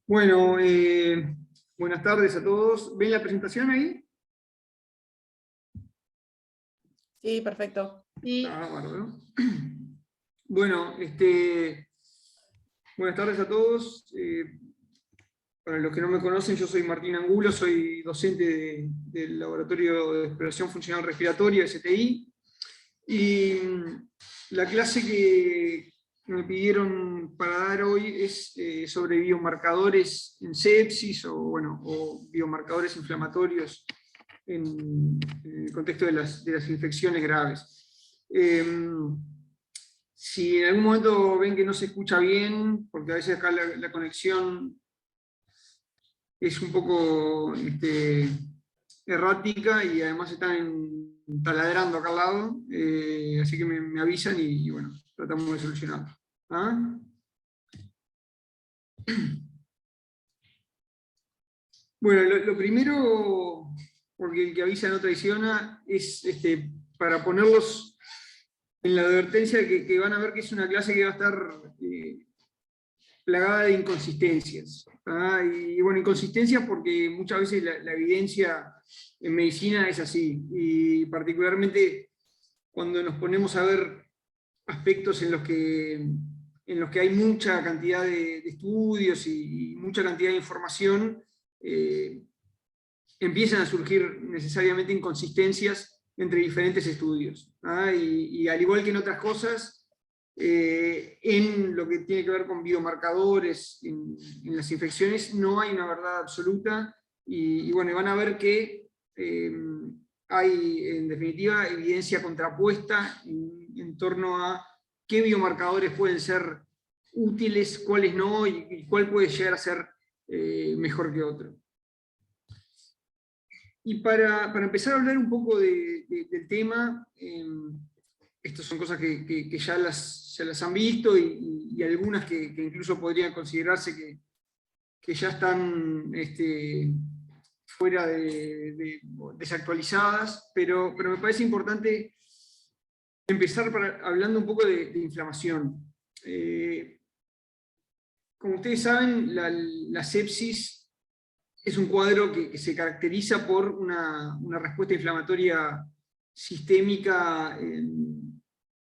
Bueno, buenas tardes a todos. ¿Ven la presentación ahí? Sí, perfecto. Sí. Bárbaro. Bueno, buenas tardes a todos. Para los que no me conocen, yo soy Martín Angulo, soy docente del Laboratorio de Exploración Funcional Respiratoria, STI. Y la clase que me pidieron para dar hoy es sobre biomarcadores en sepsis o biomarcadores inflamatorios en el contexto de las infecciones graves. Si en algún momento ven que no se escucha bien, porque a veces acá la conexión es un poco errática y además están taladrando acá al lado, así que me avisan y bueno, tratamos de solucionarlo. ¿Ah? Bueno, lo primero, porque el que avisa no traiciona, es para ponerlos en la advertencia de que van a ver que es una clase que va a estar plagada de inconsistencias. Y bueno, inconsistencias porque muchas veces la evidencia en medicina es así, y particularmente cuando nos ponemos a ver aspectos en los que hay mucha cantidad de estudios y mucha cantidad de información, empiezan a surgir necesariamente inconsistencias entre diferentes estudios. Y al igual que en otras cosas, en lo que tiene que ver con biomarcadores en las infecciones, no hay una verdad absoluta, y bueno, van a ver que hay, en definitiva, evidencia contrapuesta en torno a qué biomarcadores pueden ser útiles, cuáles no, y cuál puede llegar a ser mejor que otro. Y para empezar a hablar un poco del tema, estas son cosas que ya las han visto, y algunas que incluso podrían considerarse que ya están fuera desactualizadas, pero me parece importante empezar hablando un poco de inflamación. Como ustedes saben, la sepsis es un cuadro que se caracteriza por una respuesta inflamatoria sistémica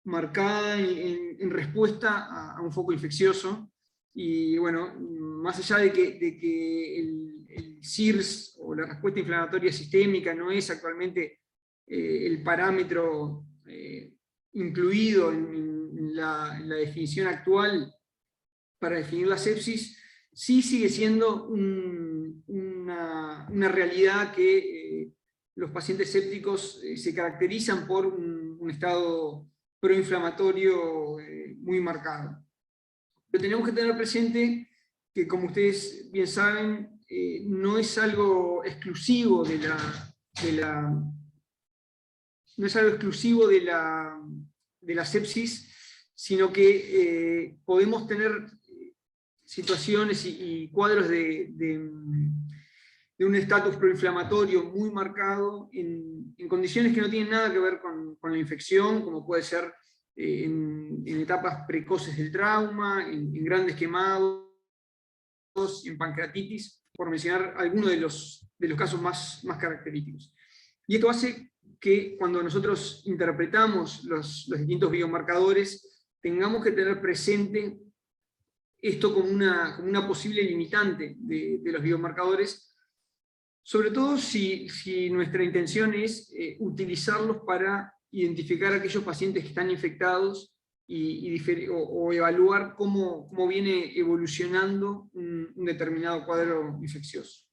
marcada en respuesta a un foco infeccioso. Y bueno, más allá de que el SIRS o la respuesta inflamatoria sistémica no es actualmente el parámetro incluido en la definición actual para definir la sepsis, sí sigue siendo una realidad que los pacientes sépticos se caracterizan por un estado proinflamatorio muy marcado. Pero tenemos que tener presente que, como ustedes bien saben, no es algo exclusivo no es algo exclusivo de la sepsis, sino que podemos tener situaciones y cuadros de un estatus proinflamatorio muy marcado en condiciones que no tienen nada que ver con la infección, como puede ser en etapas precoces del trauma, en grandes quemados, en pancreatitis, por mencionar algunos de los casos más característicos. Y esto hace que cuando nosotros interpretamos los distintos biomarcadores, tengamos que tener presente esto como una posible limitante de los biomarcadores, sobre todo si nuestra intención es utilizarlos para identificar a aquellos pacientes que están infectados o evaluar cómo viene evolucionando un determinado cuadro infeccioso.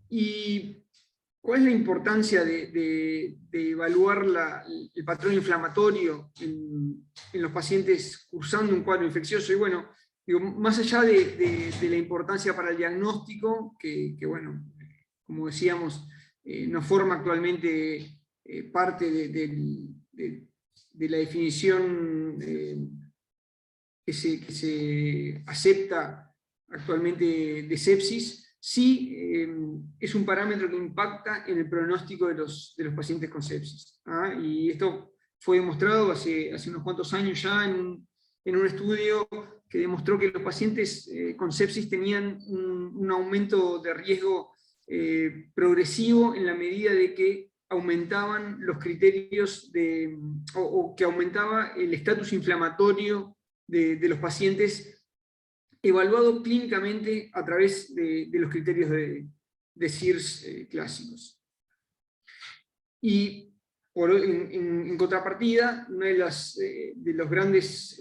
¿Y cuál es la importancia de evaluar el patrón inflamatorio en los pacientes cursando un cuadro infeccioso? Y bueno, más allá de la importancia para el diagnóstico, que bueno, como decíamos, no forma actualmente parte de la definición que se acepta actualmente de sepsis, sí es un parámetro que impacta en el pronóstico de los pacientes con sepsis. Y esto fue demostrado hace unos cuantos años ya en en un estudio que demostró que los pacientes con sepsis tenían un aumento de riesgo progresivo en la medida de que aumentaban los criterios o que aumentaba el estatus inflamatorio de los pacientes evaluado clínicamente a través de los criterios de SIRS clásicos. Y en contrapartida, uno de los grandes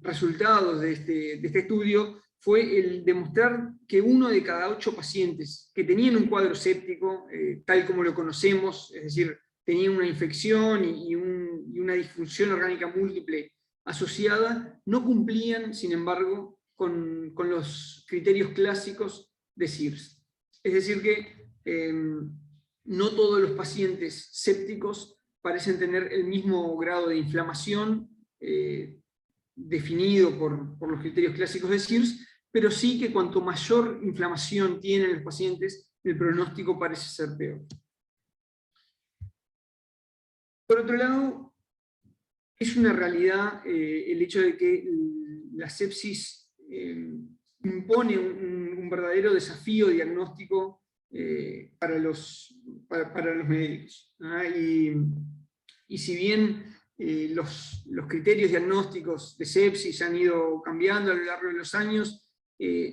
resultados de este estudio fue el demostrar que 1 de cada 8 pacientes que tenían un cuadro séptico, tal como lo conocemos, es decir, tenían una infección y una disfunción orgánica múltiple asociada, no cumplían, sin embargo, con los criterios clásicos de SIRS. Es decir que no todos los pacientes sépticos parecen tener el mismo grado de inflamación definido por los criterios clásicos de SIRS, pero sí que cuanto mayor inflamación tienen los pacientes, el pronóstico parece ser peor. Por otro lado, es una realidad el hecho de que la sepsis impone un verdadero desafío diagnóstico para los médicos. Y si bien los criterios diagnósticos de sepsis han ido cambiando a lo largo de los años,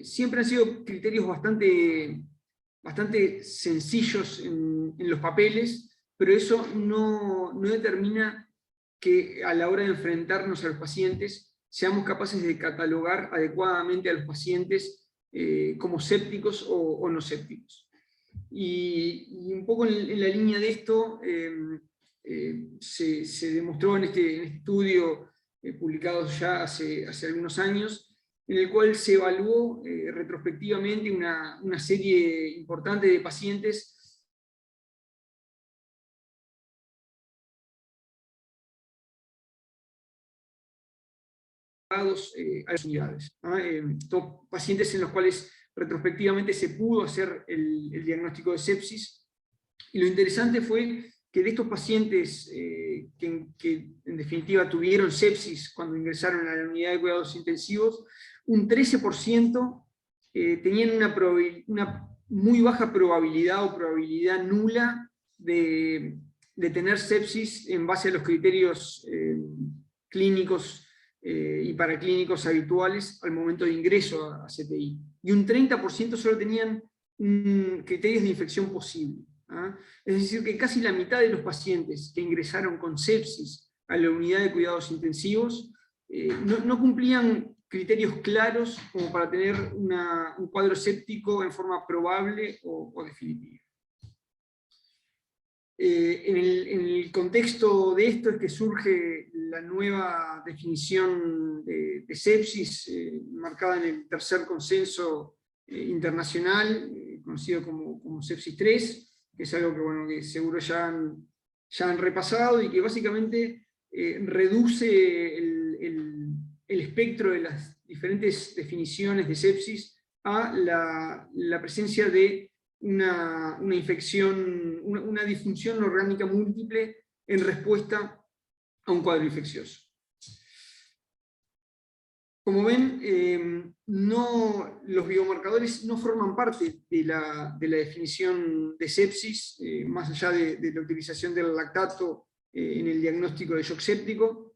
siempre han sido criterios bastante sencillos en los papeles, pero eso no determina que a la hora de enfrentarnos a los pacientes seamos capaces de catalogar adecuadamente a los pacientes como sépticos o no sépticos. Y un poco en la línea de esto, se demostró en este estudio publicado ya hace algunos años, en el cual se evaluó retrospectivamente una serie importante de pacientes a las unidades, pacientes en los cuales retrospectivamente se pudo hacer el diagnóstico de sepsis, y lo interesante fue que de estos pacientes que en definitiva tuvieron sepsis cuando ingresaron a la unidad de cuidados intensivos, un 13% tenían una muy baja probabilidad o probabilidad nula de tener sepsis en base a los criterios clínicos y paraclínicos habituales al momento de ingreso a CTI. Y un 30% solo tenían criterios de infección posible. Es decir, que casi la mitad de los pacientes que ingresaron con sepsis a la unidad de cuidados intensivos no cumplían criterios claros como para tener un cuadro séptico en forma probable o definitiva. En el contexto de esto es que surge la nueva definición de sepsis, marcada en el tercer consenso internacional, conocido como sepsis 3, que es algo que seguro ya han repasado, y que básicamente reduce el espectro de las diferentes definiciones de sepsis a la presencia de una infección, una disfunción orgánica múltiple en respuesta a un cuadro infeccioso. Como ven, los biomarcadores no forman parte de la definición de sepsis, más allá de la utilización del lactato en el diagnóstico de shock séptico,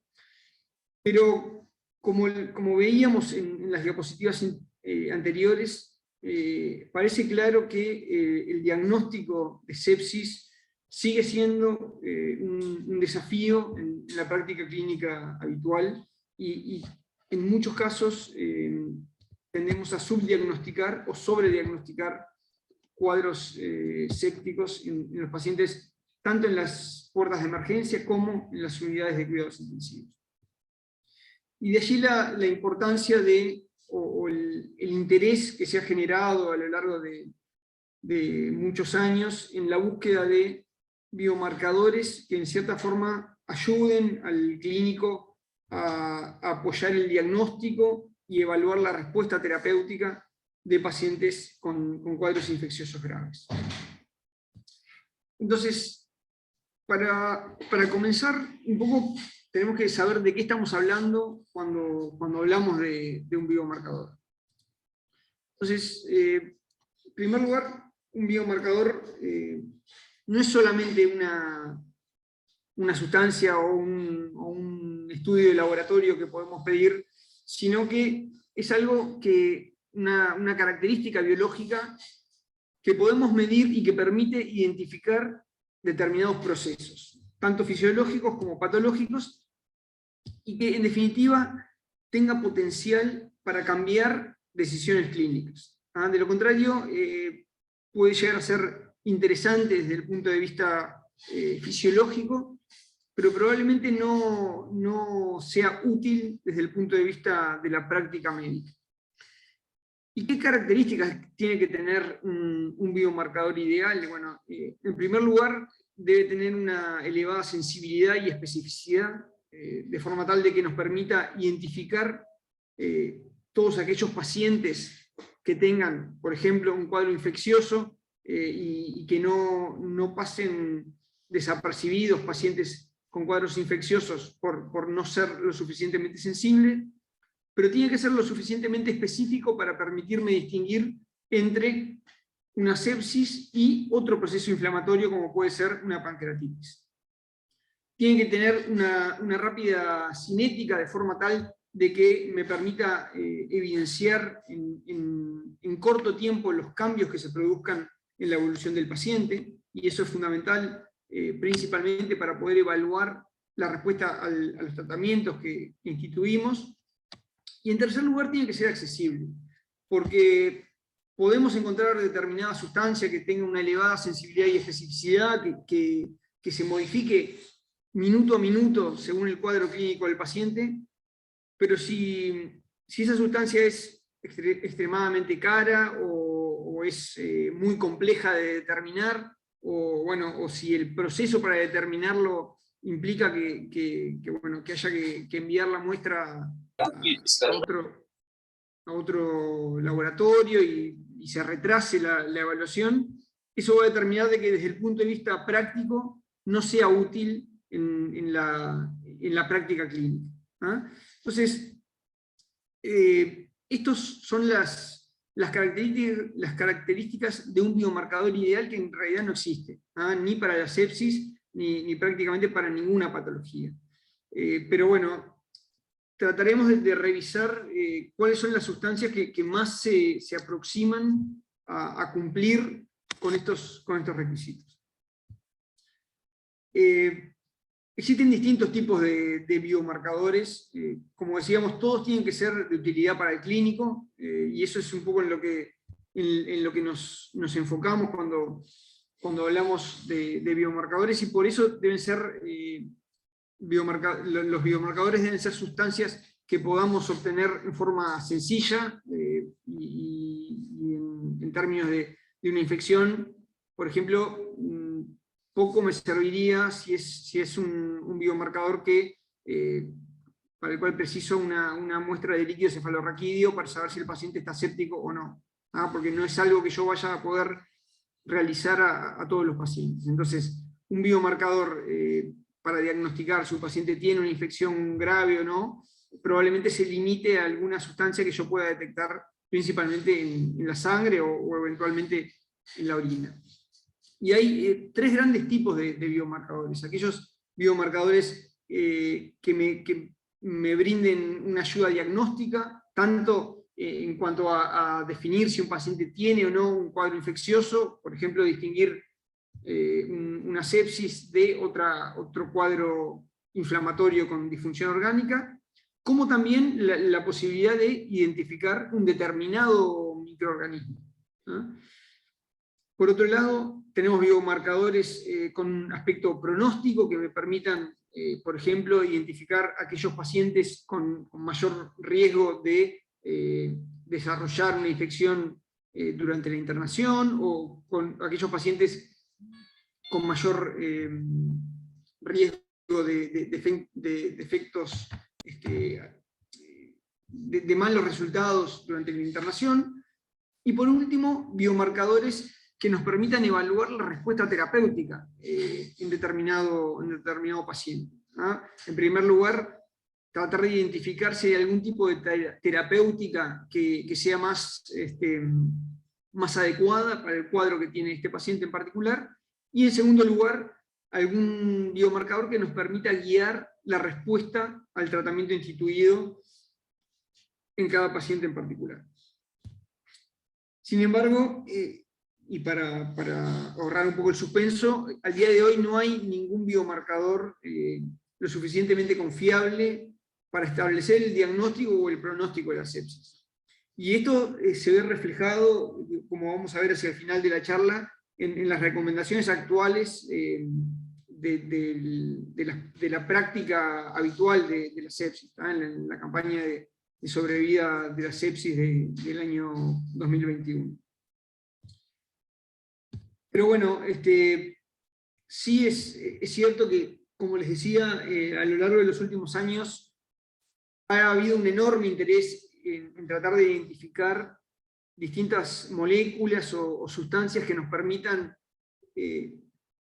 pero como veíamos en las diapositivas anteriores, parece claro que el diagnóstico de sepsis sigue siendo un desafío en la práctica clínica habitual, y en muchos casos tendemos a subdiagnosticar o sobrediagnosticar cuadros sépticos en los pacientes, tanto en las puertas de emergencia como en las unidades de cuidados intensivos. Y de allí la importancia o el interés que se ha generado a lo largo de muchos años en la búsqueda de biomarcadores que en cierta forma ayuden al clínico a apoyar el diagnóstico y evaluar la respuesta terapéutica de pacientes con cuadros infecciosos graves. Entonces, para comenzar un poco, tenemos que saber de qué estamos hablando cuando hablamos de un biomarcador. Entonces, en primer lugar, un biomarcador no es solamente una sustancia o un estudio de laboratorio que podemos pedir, sino que es algo que, una característica biológica que podemos medir y que permite identificar determinados procesos, tanto fisiológicos como patológicos, y que en definitiva tenga potencial para cambiar decisiones clínicas. De lo contrario, puede llegar a ser interesante desde el punto de vista fisiológico, pero probablemente no sea útil desde el punto de vista de la práctica médica. ¿Y qué características tiene que tener un biomarcador ideal? Bueno, en primer lugar, debe tener una elevada sensibilidad y especificidad, de forma tal de que nos permita identificar todos aquellos pacientes que tengan, por ejemplo, un cuadro infeccioso y que no pasen desapercibidos pacientes con cuadros infecciosos por no ser lo suficientemente sensibles, pero tiene que ser lo suficientemente específico para permitirme distinguir entre una sepsis y otro proceso inflamatorio como puede ser una pancreatitis. Tiene que tener una rápida cinética de forma tal de que me permita evidenciar en corto tiempo los cambios que se produzcan en la evolución del paciente, y eso es fundamental principalmente para poder evaluar la respuesta a los tratamientos que instituimos. Y en tercer lugar, tiene que ser accesible, porque podemos encontrar determinada sustancia que tenga una elevada sensibilidad y especificidad, que se modifique minuto a minuto según el cuadro clínico del paciente, pero si esa sustancia es extremadamente cara o es muy compleja de determinar, o si el proceso para determinarlo implica que haya que enviar la muestra a otro laboratorio y se retrase la evaluación, eso va a determinar de que desde el punto de vista práctico no sea útil en la práctica clínica. Entonces, estas son las características de un biomarcador ideal que en realidad no existe, ni para la sepsis, ni prácticamente para ninguna patología. Pero bueno, trataremos de revisar cuáles son las sustancias que más se aproximan a cumplir con estos requisitos. Existen distintos tipos de biomarcadores. Como decíamos, todos tienen que ser de utilidad para el clínico, y eso es un poco en lo que nos enfocamos cuando hablamos de biomarcadores, y por eso deben ser los biomarcadores deben ser sustancias que podamos obtener en forma sencilla y en términos de una infección. Por ejemplo, poco me serviría si es un biomarcador para el cual preciso una muestra de líquido cefalorraquídeo para saber si el paciente está séptico o no, porque no es algo que yo vaya a poder realizar a todos los pacientes. Entonces, un biomarcador para diagnosticar si un paciente tiene una infección grave o no, probablemente se limite a alguna sustancia que yo pueda detectar principalmente en la sangre o eventualmente en la orina. Y hay tres grandes tipos de biomarcadores. Aquellos biomarcadores que me brinden una ayuda diagnóstica, tanto en cuanto a definir si un paciente tiene o no un cuadro infeccioso, por ejemplo, distinguir una sepsis de otro cuadro inflamatorio con disfunción orgánica, como también la posibilidad de identificar un determinado microorganismo. Por otro lado, tenemos biomarcadores con un aspecto pronóstico que me permitan, por ejemplo, identificar aquellos pacientes con mayor riesgo de desarrollar una infección durante la internación, o con aquellos pacientes con mayor riesgo de efectos, de malos resultados durante la internación. Y por último, biomarcadores que nos permitan evaluar la respuesta terapéutica en determinado paciente. En primer lugar, tratar de identificar si hay algún tipo de terapéutica que sea más adecuada para el cuadro que tiene este paciente en particular, y en segundo lugar, algún biomarcador que nos permita guiar la respuesta al tratamiento instituido en cada paciente en particular. Sin embargo, y para ahorrar un poco el suspenso, al día de hoy no hay ningún biomarcador lo suficientemente confiable para establecer el diagnóstico o el pronóstico de la sepsis. Y esto se ve reflejado, como vamos a ver hacia el final de la charla, en las recomendaciones actuales de la práctica habitual de la sepsis, en la campaña de sobrevida de la sepsis del año 2021. Pero bueno, sí es cierto que, como les decía, a lo largo de los últimos años ha habido un enorme interés en tratar de identificar distintas moléculas o sustancias que nos permitan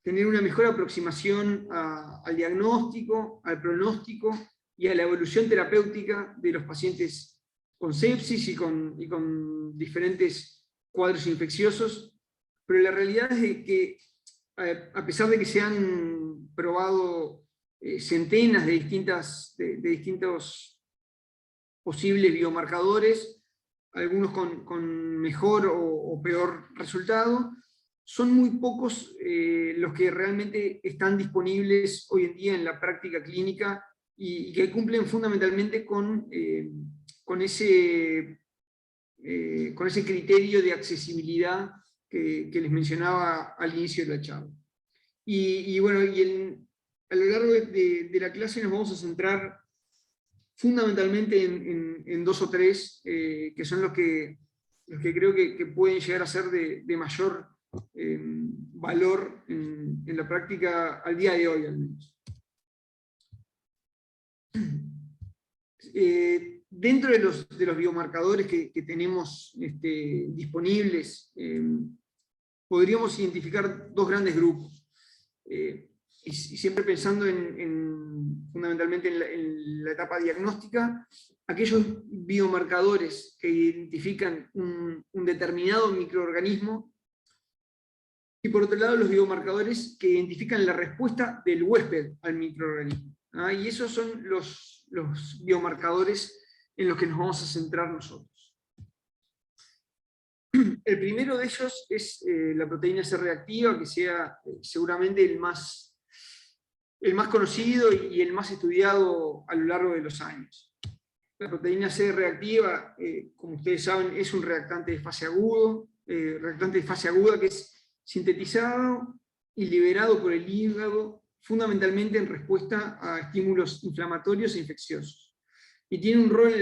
tener una mejor aproximación al diagnóstico, al pronóstico y a la evolución terapéutica de los pacientes con sepsis y con diferentes cuadros infecciosos. Pero la realidad es que, a pesar de que se han probado centenas de distintos posibles biomarcadores, algunos con mejor o peor resultado, son muy pocos los que realmente están disponibles hoy en día en la práctica clínica y que cumplen fundamentalmente con ese criterio de accesibilidad que les mencionaba al inicio de la charla. Y bueno, a lo largo de la clase nos vamos a centrar fundamentalmente en dos o tres, que son los que creo que pueden llegar a ser de mayor valor en la práctica al día de hoy, al menos. Dentro de los biomarcadores que tenemos disponibles, podríamos identificar dos grandes grupos. Y siempre pensando fundamentalmente en la etapa diagnóstica, aquellos biomarcadores que identifican un determinado microorganismo, y por otro lado los biomarcadores que identifican la respuesta del huésped al microorganismo. Y esos son los biomarcadores en los que nos vamos a centrar nosotros. El primero de ellos es la proteína C reactiva, que sea seguramente el más conocido y el más estudiado a lo largo de los años. La proteína C reactiva, como ustedes saben, es un reactante de fase aguda que es sintetizado y liberado por el hígado, fundamentalmente en respuesta a estímulos inflamatorios e infecciosos. Y tiene un rol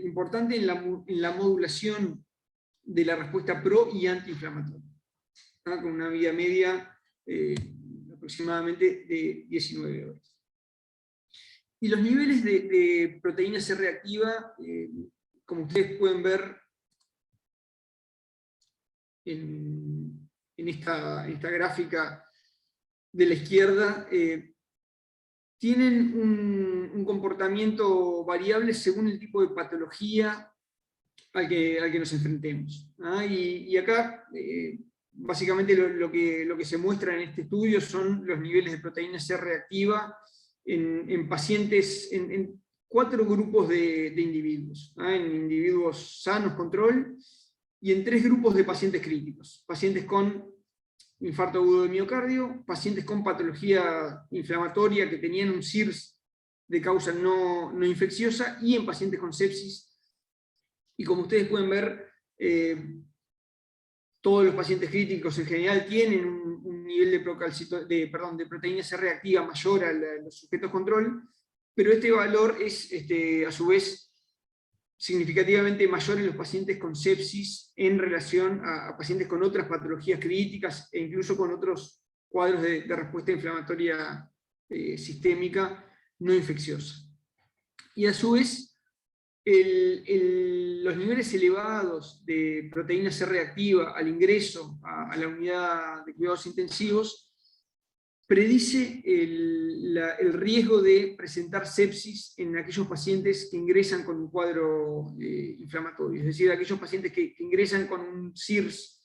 importante en la modulación de la respuesta pro y antiinflamatoria, con una vida media aproximadamente de 19 horas. Y los niveles de proteína C reactiva, como ustedes pueden ver en esta gráfica de la izquierda, tienen un comportamiento variable según el tipo de patología al que nos enfrentemos. Y acá, básicamente lo que se muestra en este estudio son los niveles de proteína C reactiva en pacientes, en 4 grupos de individuos. En individuos sanos, control, y en 3 grupos de pacientes críticos. Pacientes con infarto agudo de miocardio, pacientes con patología inflamatoria que tenían un CIRS de causa no infecciosa, y en pacientes con sepsis. Y como ustedes pueden ver, todos los pacientes críticos en general tienen un nivel de proteína C reactiva mayor a los sujetos control, pero este valor es a su vez significativamente mayor en los pacientes con sepsis en relación a pacientes con otras patologías críticas e incluso con otros cuadros de respuesta inflamatoria sistémica no infecciosa. Y a su vez, los niveles elevados de proteína C reactiva al ingreso a la unidad de cuidados intensivos predice el riesgo de presentar sepsis en aquellos pacientes que ingresan con un cuadro inflamatorio, es decir, aquellos pacientes que ingresan con un SIRS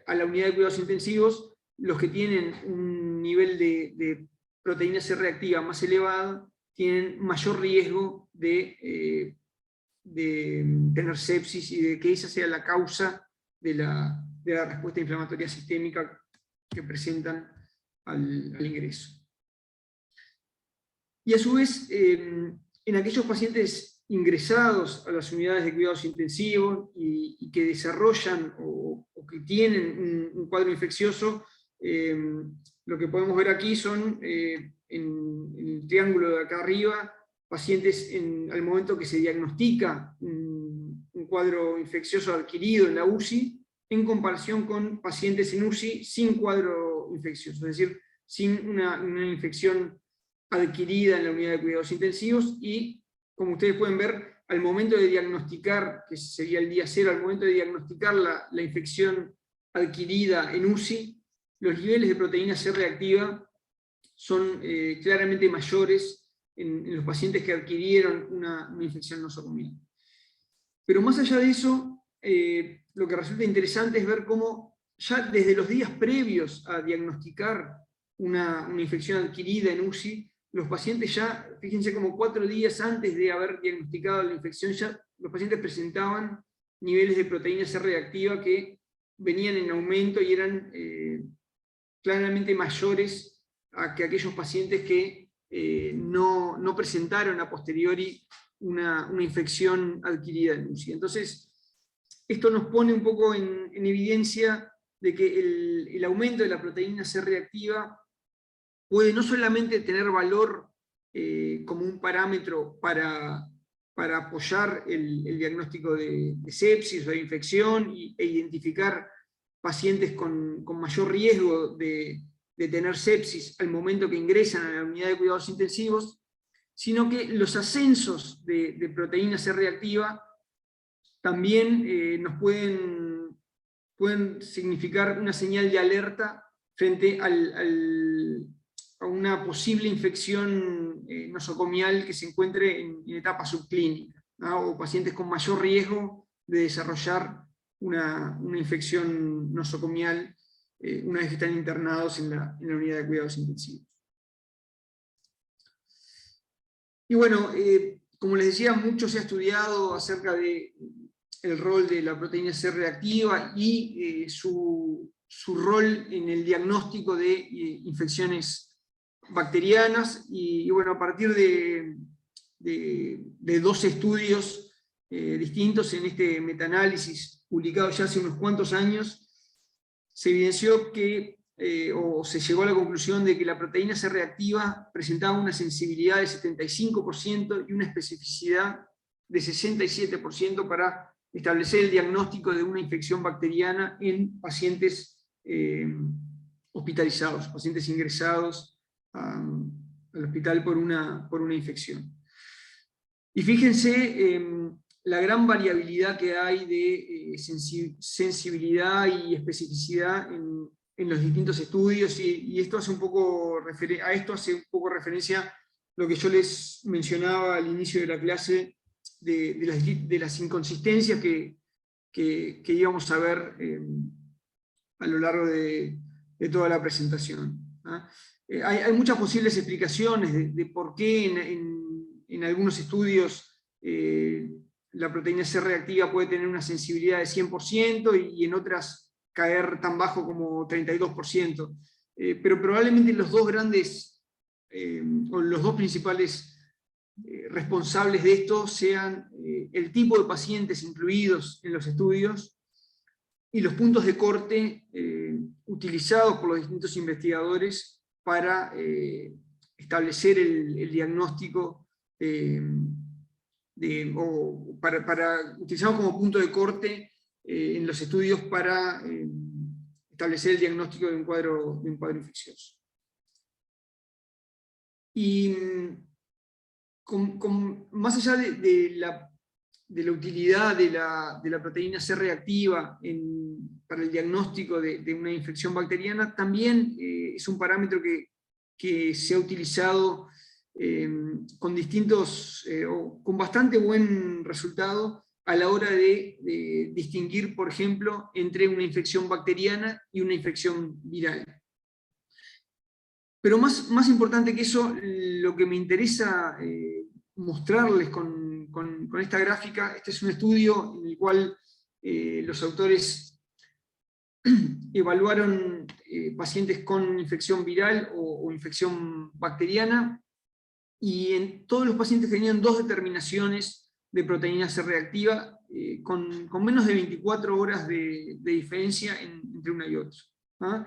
a la unidad de cuidados intensivos, los que tienen un nivel de proteína C reactiva más elevado, tienen mayor riesgo de tener sepsis y de que esa sea la causa de la respuesta inflamatoria sistémica que presentan al ingreso. Y a su vez, en aquellos pacientes ingresados a las unidades de cuidados intensivos y que desarrollan o que tienen un cuadro infeccioso, lo que podemos ver aquí son, en el triángulo de acá arriba, pacientes al momento que se diagnostica un cuadro infeccioso adquirido en la UCI, en comparación con pacientes en UCI sin cuadro infeccioso, es decir, sin una infección adquirida en la unidad de cuidados intensivos, y como ustedes pueden ver, al momento de diagnosticar, que sería el día 0, al momento de diagnosticar la infección adquirida en UCI, los niveles de proteína C reactiva son claramente mayores en los pacientes que adquirieron una infección nosocomial. Pero más allá de eso, lo que resulta interesante es ver cómo ya desde los días previos a diagnosticar una infección adquirida en UCI, los pacientes ya, fíjense como 4 días antes de haber diagnosticado la infección, ya los pacientes presentaban niveles de proteína C reactiva que venían en aumento y eran claramente mayores que aquellos pacientes que no presentaron a posteriori una infección adquirida en UCI. Entonces, esto nos pone un poco en evidencia de que el aumento de la proteína C reactiva puede no solamente tener valor como un parámetro para apoyar el diagnóstico de sepsis o de infección e identificar pacientes con mayor riesgo de tener sepsis al momento que ingresan a la unidad de cuidados intensivos, sino que los ascensos de proteína C reactiva también nos pueden significar una señal de alerta frente a una posible infección nosocomial que se encuentre en etapa subclínica, ¿no? O pacientes con mayor riesgo de desarrollar una infección nosocomial una vez que están internados en la unidad de cuidados intensivos. Y bueno, como les decía, mucho se ha estudiado acerca del rol de la proteína C reactiva y su rol en el diagnóstico de infecciones bacterianas, y bueno, a partir de 2 estudios distintos en este metaanálisis publicado ya hace unos cuantos años, se evidenció que, o se llegó a la conclusión de que la proteína C reactiva presentaba una sensibilidad de 75% y una especificidad de 67% para establecer el diagnóstico de una infección bacteriana en pacientes hospitalizados, pacientes ingresados al hospital por una infección. Y fíjense la gran variabilidad que hay de sensibilidad y especificidad en los distintos estudios, y esto hace un poco referencia lo que yo les mencionaba al inicio de la clase de las inconsistencias que íbamos a ver a lo largo de toda la presentación. Hay muchas posibles explicaciones de por qué en algunos estudios la proteína C reactiva puede tener una sensibilidad de 100% y en otras caer tan bajo como 32%. Pero probablemente los dos o los dos principales responsables de esto sean el tipo de pacientes incluidos en los estudios y los puntos de corte utilizados por los distintos investigadores para establecer el diagnóstico o para utilizarlos como punto de corte en los estudios para establecer el diagnóstico de un cuadro infeccioso. Y más allá de la utilidad de la proteína C reactiva para el diagnóstico de una infección bacteriana, también es un parámetro que se ha utilizado con con bastante buen resultado a la hora de distinguir, por ejemplo, entre una infección bacteriana y una infección viral. Pero más importante que eso, lo que me interesa mostrarles con esta gráfica, este es un estudio en el cual los autores evaluaron pacientes con infección viral o infección bacteriana, y en todos los pacientes tenían 2 determinaciones de proteína C reactiva con menos de 24 horas de diferencia entre una y otra. ¿Ah?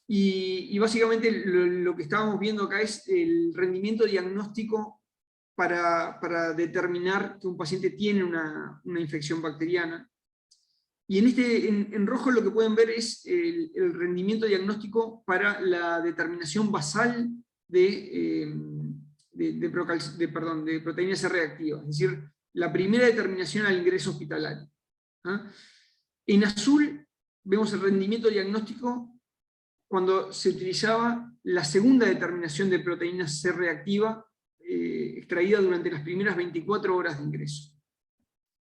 Y básicamente lo que estábamos viendo acá es el rendimiento diagnóstico para determinar que un paciente tiene una infección bacteriana. Y en rojo lo que pueden ver es el rendimiento diagnóstico para la determinación basal de proteína C reactiva, es decir, la primera determinación al ingreso hospitalario. ¿Ah? En azul vemos el rendimiento diagnóstico cuando se utilizaba la segunda determinación de proteína C reactiva extraída durante las primeras 24 horas de ingreso.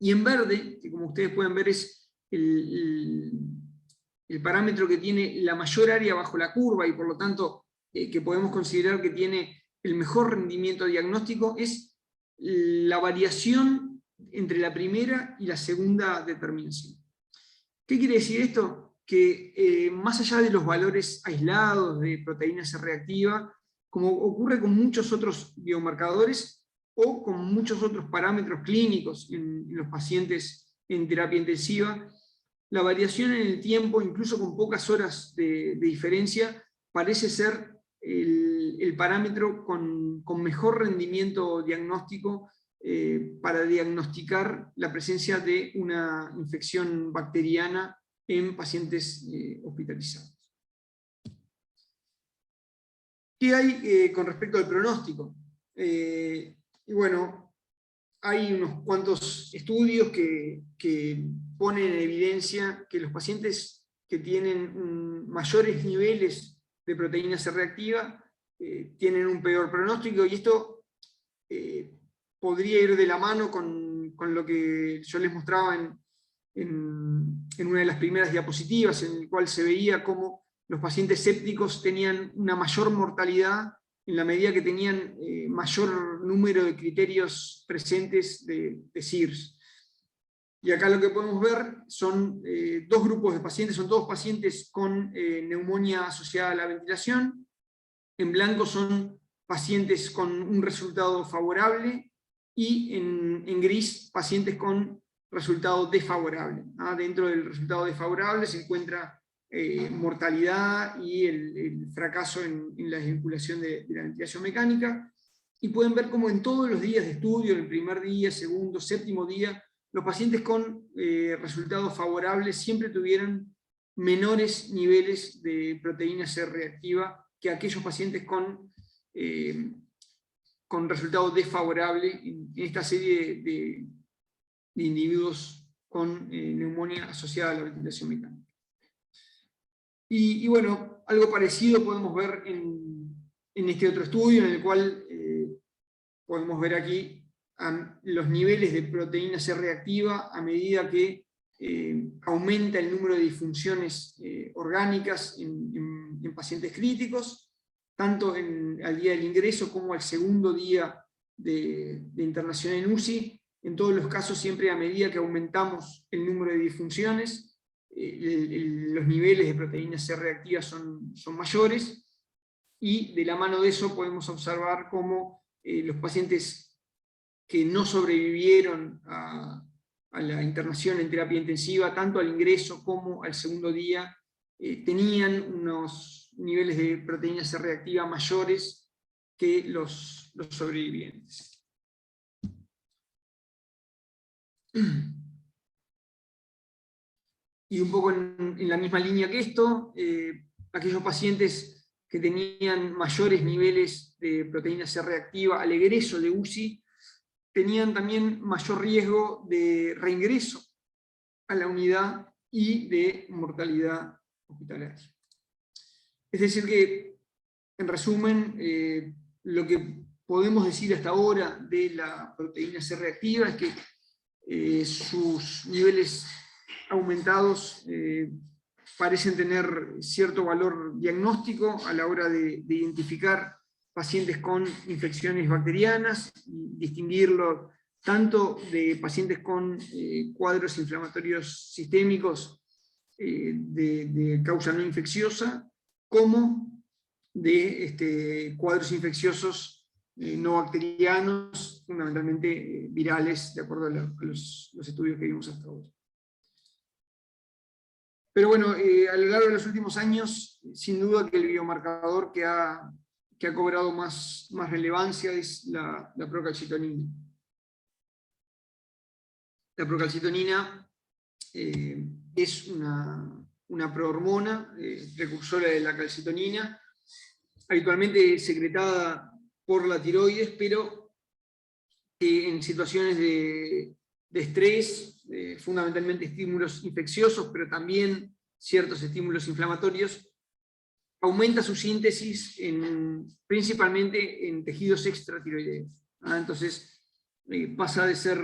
Y en verde, que como ustedes pueden ver es el parámetro que tiene la mayor área bajo la curva, y por lo tanto que podemos considerar que tiene el mejor rendimiento diagnóstico, es la variación entre la primera y la segunda determinación. ¿Qué quiere decir esto? Que más allá de los valores aislados de proteína C reactiva, como ocurre con muchos otros biomarcadores o con muchos otros parámetros clínicos en los pacientes en terapia intensiva, la variación en el tiempo, incluso con pocas horas de diferencia, parece ser el parámetro con mejor rendimiento diagnóstico para diagnosticar la presencia de una infección bacteriana en pacientes hospitalizados. ¿Qué hay con respecto al pronóstico? Y bueno, hay unos cuantos estudios que ponen en evidencia que los pacientes que tienen mayores niveles de proteína C reactiva tienen un peor pronóstico, y esto podría ir de la mano con lo que yo les mostraba en una de las primeras diapositivas, en el cual se veía cómo los pacientes sépticos tenían una mayor mortalidad en la medida que tenían mayor número de criterios presentes de CIRS. Y acá lo que podemos ver son 2 grupos de pacientes, son todos pacientes con neumonía asociada a la ventilación. En blanco son pacientes con un resultado favorable, y en gris pacientes con resultado desfavorable. Dentro del resultado desfavorable se encuentra mortalidad y el fracaso en la vinculación de la ventilación mecánica, y pueden ver cómo en todos los días de estudio, en el primer día, segundo, séptimo día, los pacientes con resultados favorables siempre tuvieron menores niveles de proteína C reactiva que aquellos pacientes con resultado desfavorable en esta serie de individuos con neumonía asociada a la ventilación mecánica. Y bueno, algo parecido podemos ver en este otro estudio, en el cual podemos ver aquí los niveles de proteína C reactiva a medida que aumenta el número de disfunciones orgánicas en pacientes críticos, tanto al día del ingreso como al segundo día de internación en UCI. En todos los casos, siempre a medida que aumentamos el número de disfunciones, los niveles de proteína C reactiva son mayores, y de la mano de eso podemos observar cómo los pacientes que no sobrevivieron a la internación en terapia intensiva, tanto al ingreso como al segundo día, tenían unos niveles de proteína C reactiva mayores que los sobrevivientes. Y un poco en la misma línea que esto, aquellos pacientes que tenían mayores niveles de proteína C reactiva al egreso de UCI, tenían también mayor riesgo de reingreso a la unidad y de mortalidad hospitalaria. Es decir que, en resumen, lo que podemos decir hasta ahora de la proteína C reactiva es que sus niveles aumentados parecen tener cierto valor diagnóstico a la hora de identificar pacientes con infecciones bacterianas, y distinguirlo tanto de pacientes con cuadros inflamatorios sistémicos de causa no infecciosa, como de cuadros infecciosos no bacterianos, fundamentalmente virales, de acuerdo a los estudios que vimos hasta ahora. Pero bueno, a lo largo de los últimos años, sin duda que el biomarcador que ha cobrado más relevancia es la procalcitonina. La procalcitonina es una prohormona precursora de la calcitonina, habitualmente secretada por la tiroides, pero en situaciones de estrés, fundamentalmente estímulos infecciosos, pero también ciertos estímulos inflamatorios, aumenta su síntesis principalmente en tejidos extratiroideos. Entonces pasa de ser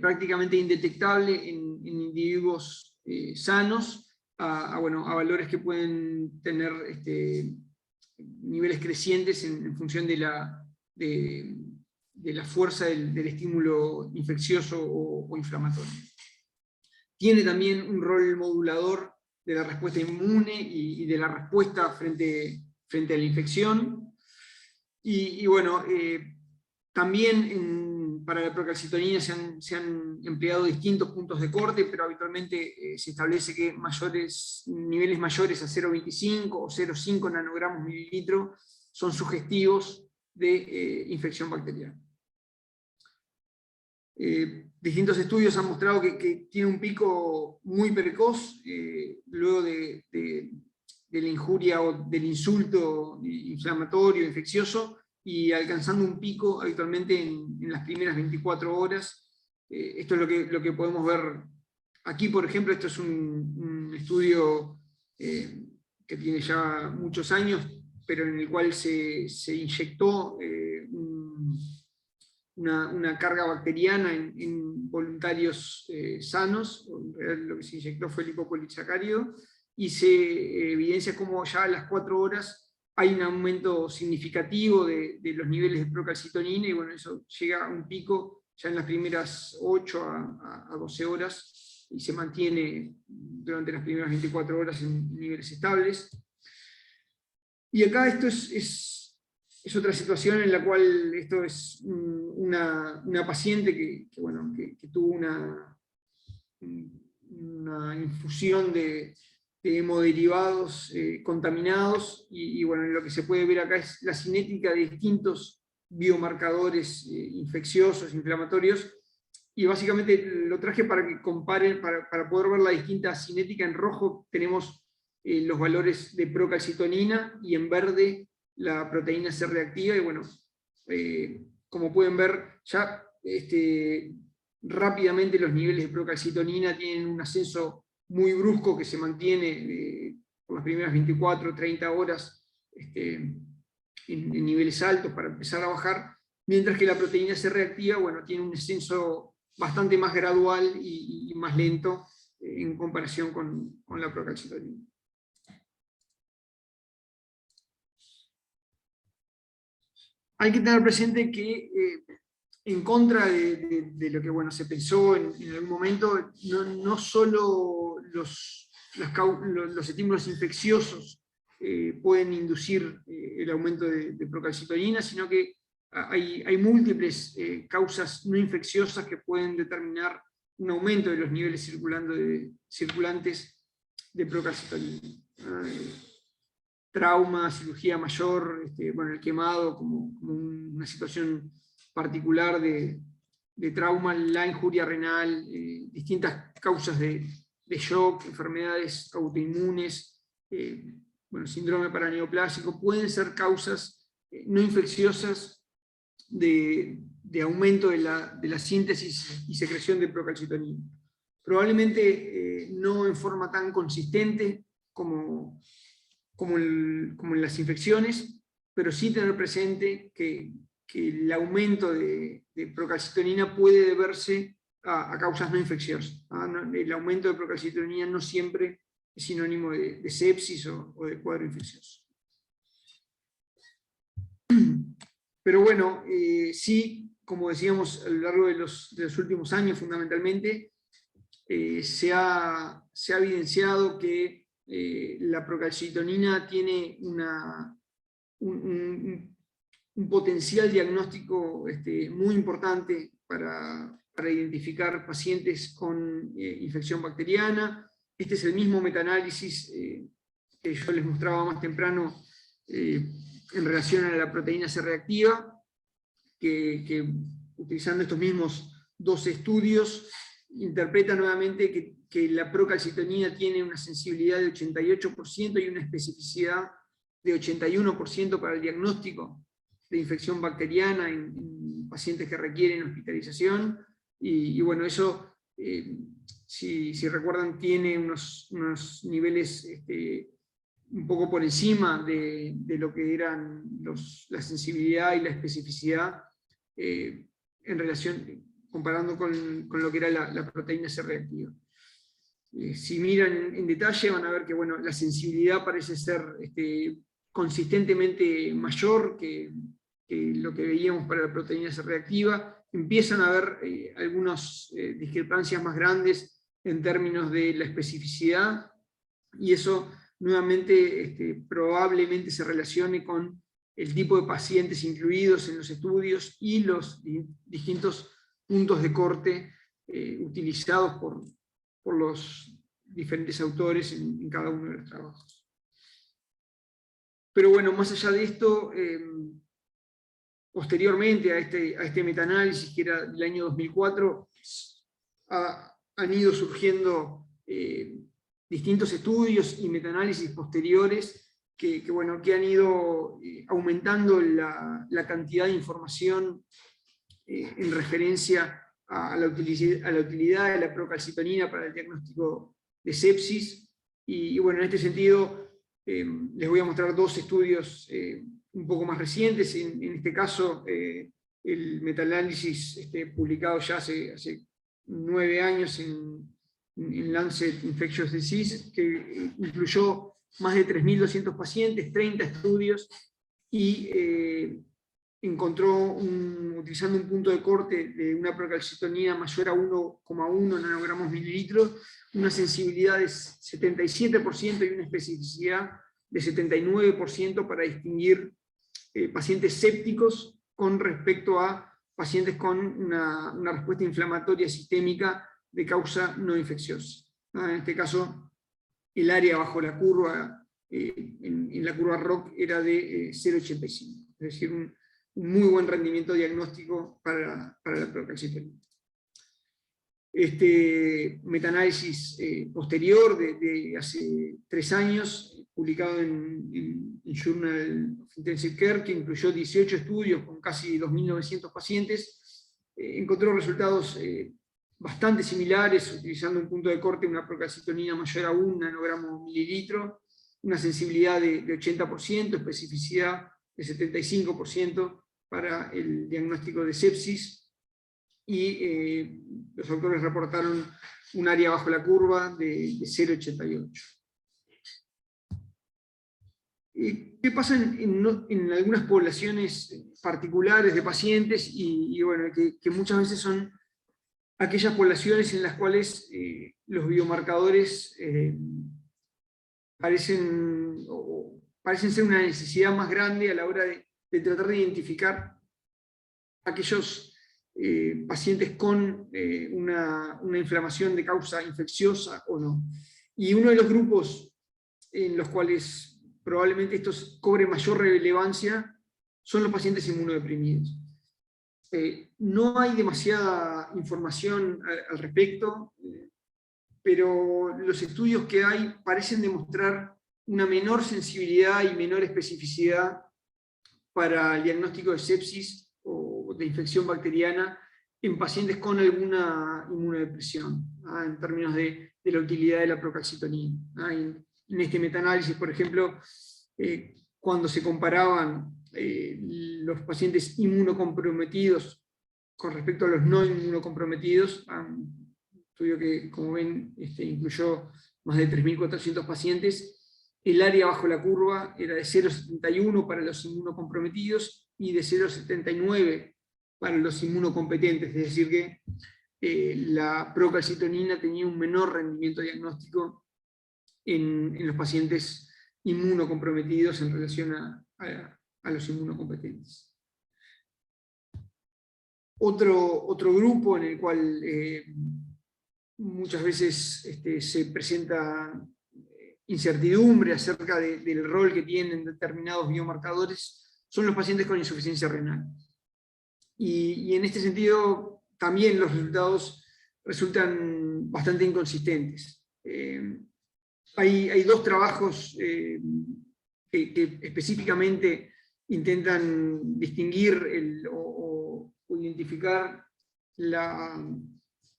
prácticamente indetectable en individuos sanos a valores que pueden tener niveles crecientes en función de la fuerza del estímulo infeccioso o inflamatorio. Tiene también un rol modulador de la respuesta inmune y de la respuesta frente a la infección. Y bueno, también para la procalcitonina se han empleado distintos puntos de corte, pero habitualmente se establece que niveles mayores a 0,25 o 0,5 nanogramos mililitro son sugestivos de infección bacteriana. Distintos estudios han mostrado que tiene un pico muy precoz, luego de la injuria o del insulto inflamatorio, infeccioso, y alcanzando un pico habitualmente en las primeras 24 horas. Esto es lo que podemos ver aquí, por ejemplo. Esto es un estudio que tiene ya muchos años, pero en el cual se inyectó una carga bacteriana en voluntarios sanos. En realidad lo que se inyectó fue el lipopolisacárido, y se evidencia cómo ya a las 4 horas hay un aumento significativo de los niveles de procalcitonina, y bueno, eso llega a un pico ya en las primeras 8 a 12 horas, y se mantiene durante las primeras 24 horas en niveles estables. Y acá esto es otra situación en la cual esto es una paciente que tuvo una infusión de hemoderivados contaminados, y bueno, lo que se puede ver acá es la cinética de distintos biomarcadores infecciosos, inflamatorios, y básicamente lo traje para que comparen, para poder ver la distinta cinética. En rojo tenemos los valores de procalcitonina, y en verde la proteína C reactiva, y bueno, como pueden ver, ya rápidamente los niveles de procalcitonina tienen un ascenso muy brusco que se mantiene por las primeras 24 o 30 horas en niveles altos para empezar a bajar, mientras que la proteína C reactiva, bueno, tiene un ascenso bastante más gradual y más lento en comparación con la procalcitonina. Hay que tener presente que en contra de lo que se pensó en algún momento, no solo los estímulos infecciosos pueden inducir el aumento de procalcitonina, sino que hay múltiples causas no infecciosas que pueden determinar un aumento de los niveles circulantes de procalcitonina. Trauma, cirugía mayor, el quemado como una situación particular de trauma, la injuria renal, distintas causas de shock, enfermedades autoinmunes, síndrome paraneoplásico, pueden ser causas no infecciosas de aumento de la síntesis y secreción de procalcitonina. Probablemente no en forma tan consistente como como en las infecciones, pero sí tener presente que el aumento de procalcitonina puede deberse a causas no infecciosas. El aumento de procalcitonina no siempre es sinónimo de sepsis o de cuadro infeccioso. Pero bueno, sí, como decíamos, a lo largo de los últimos años fundamentalmente, se ha evidenciado que la procalcitonina tiene un potencial diagnóstico muy importante para identificar pacientes con infección bacteriana. Este es el mismo metaanálisis que yo les mostraba más temprano en relación a la proteína C reactiva, que utilizando estos mismos dos estudios, interpreta nuevamente que la procalcitonina tiene una sensibilidad de 88% y una especificidad de 81% para el diagnóstico de infección bacteriana en pacientes que requieren hospitalización. Y bueno, eso, si recuerdan, tiene unos niveles un poco por encima de lo que eran la sensibilidad y la especificidad en relación, comparando con lo que era la proteína C reactiva. Si miran en detalle van a ver que bueno, la sensibilidad parece ser consistentemente mayor que lo que veíamos para la proteína C reactiva. Empiezan a haber algunas discrepancias más grandes en términos de la especificidad, y eso nuevamente probablemente se relacione con el tipo de pacientes incluidos en los estudios y los distintos puntos de corte utilizados por los diferentes autores en cada uno de los trabajos. Pero bueno, más allá de esto, posteriormente a este metaanálisis, que era del año 2004, han ido surgiendo distintos estudios y metaanálisis posteriores que han ido aumentando la cantidad de información en referencia a la utilidad de la procalcitonina para el diagnóstico de sepsis. Y bueno, en este sentido les voy a mostrar dos estudios un poco más recientes. En este caso, el metaanálisis publicado ya hace 9 años en Lancet Infectious Disease, que incluyó más de 3.200 pacientes, 30 estudios, y encontró, utilizando un punto de corte de una procalcitonina mayor a 1,1 nanogramos mililitros, una sensibilidad de 77% y una especificidad de 79% para distinguir pacientes sépticos con respecto a pacientes con una respuesta inflamatoria sistémica de causa no infecciosa. En este caso, el área bajo la curva, en la curva ROC, era de 0,85, es decir, un muy buen rendimiento diagnóstico para la procalcitonina. Este metaanálisis posterior de hace 3 años, publicado en Journal of Intensive Care, que incluyó 18 estudios con casi 2.900 pacientes, encontró resultados bastante similares, utilizando un punto de corte, una procalcitonina mayor a 1 nanogramo mililitro, una sensibilidad de 80%, especificidad de 75% para el diagnóstico de sepsis, y los autores reportaron un área bajo la curva de 0,88. ¿Qué pasa en algunas poblaciones particulares de pacientes? Y bueno, que muchas veces son aquellas poblaciones en las cuales los biomarcadores parecen ser una necesidad más grande a la hora de tratar de identificar aquellos pacientes con una inflamación de causa infecciosa o no. Y uno de los grupos en los cuales probablemente esto cobre mayor relevancia son los pacientes inmunodeprimidos. No hay demasiada información al respecto, pero los estudios que hay parecen demostrar una menor sensibilidad y menor especificidad para el diagnóstico de sepsis o de infección bacteriana en pacientes con alguna inmunodepresión, en términos de la utilidad de la procalcitonina. en este metaanálisis, por ejemplo, cuando se comparaban los pacientes inmunocomprometidos con respecto a los no inmunocomprometidos, un estudio que, como ven, incluyó más de 3.400 pacientes, el área bajo la curva era de 0,71 para los inmunocomprometidos y de 0,79 para los inmunocompetentes, es decir que la procalcitonina tenía un menor rendimiento diagnóstico en los pacientes inmunocomprometidos en relación a los inmunocompetentes. Otro grupo en el cual muchas veces se presenta incertidumbre acerca del rol que tienen determinados biomarcadores son los pacientes con insuficiencia renal. Y en este sentido también los resultados resultan bastante inconsistentes. Hay dos trabajos que específicamente intentan distinguir o identificar la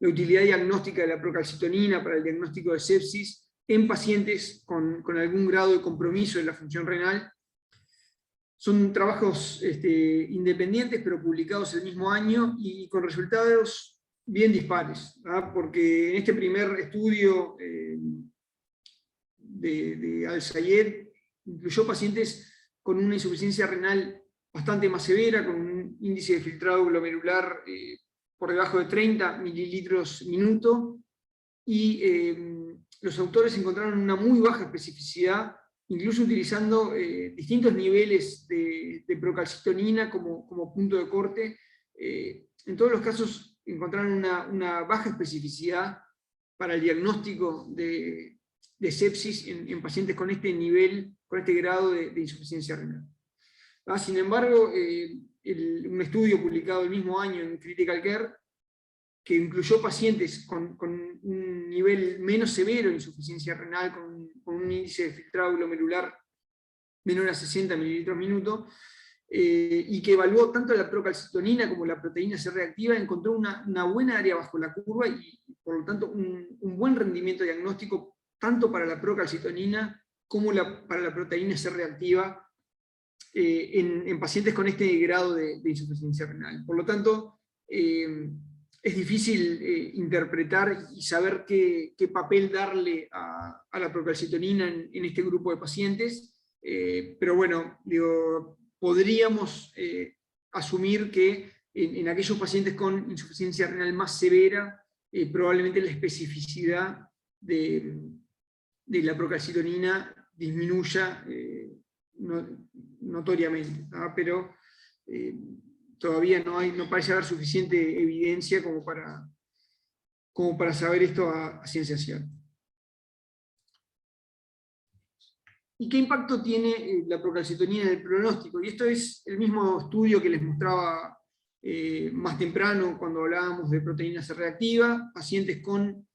utilidad diagnóstica de la procalcitonina para el diagnóstico de sepsis en pacientes con algún grado de compromiso de la función renal. Son trabajos independientes, pero publicados el mismo año y con resultados bien dispares, ¿verdad? Porque en este primer estudio de Al-Sayed incluyó pacientes con una insuficiencia renal bastante más severa, con un índice de filtrado glomerular por debajo de 30 mililitros minuto, y los autores encontraron una muy baja especificidad, incluso utilizando distintos niveles de procalcitonina como punto de corte. En todos los casos encontraron una baja especificidad para el diagnóstico de sepsis en pacientes con este nivel, con este grado de insuficiencia renal. Sin embargo, un estudio publicado el mismo año en Critical Care, que incluyó pacientes con un nivel menos severo de insuficiencia renal, con un índice de filtrado glomerular menor a 60 mililitros minuto, y que evaluó tanto la procalcitonina como la proteína C reactiva, encontró una buena área bajo la curva y por lo tanto un buen rendimiento diagnóstico tanto para la procalcitonina como para la proteína C reactiva en pacientes con este grado de insuficiencia renal. Por lo tanto, es difícil interpretar y saber qué papel darle a la procalcitonina en este grupo de pacientes, pero bueno, podríamos asumir que en aquellos pacientes con insuficiencia renal más severa, probablemente la especificidad de la procalcitonina disminuya notoriamente, ¿no? Pero todavía no parece haber suficiente evidencia como para saber esto a ciencia cierta. ¿Y qué impacto tiene la procalcitonina en el pronóstico? Y esto es el mismo estudio que les mostraba más temprano cuando hablábamos de proteína C reactiva, pacientes con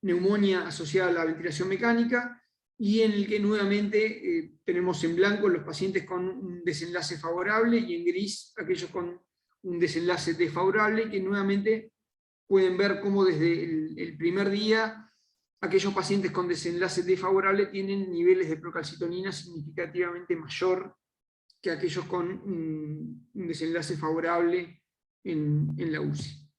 neumonía asociada a la ventilación mecánica, y en el que nuevamente tenemos en blanco los pacientes con un desenlace favorable y en gris aquellos con un desenlace desfavorable, que nuevamente pueden ver cómo desde el primer día aquellos pacientes con desenlace desfavorable tienen niveles de procalcitonina significativamente mayor que aquellos con un desenlace favorable en la UCI.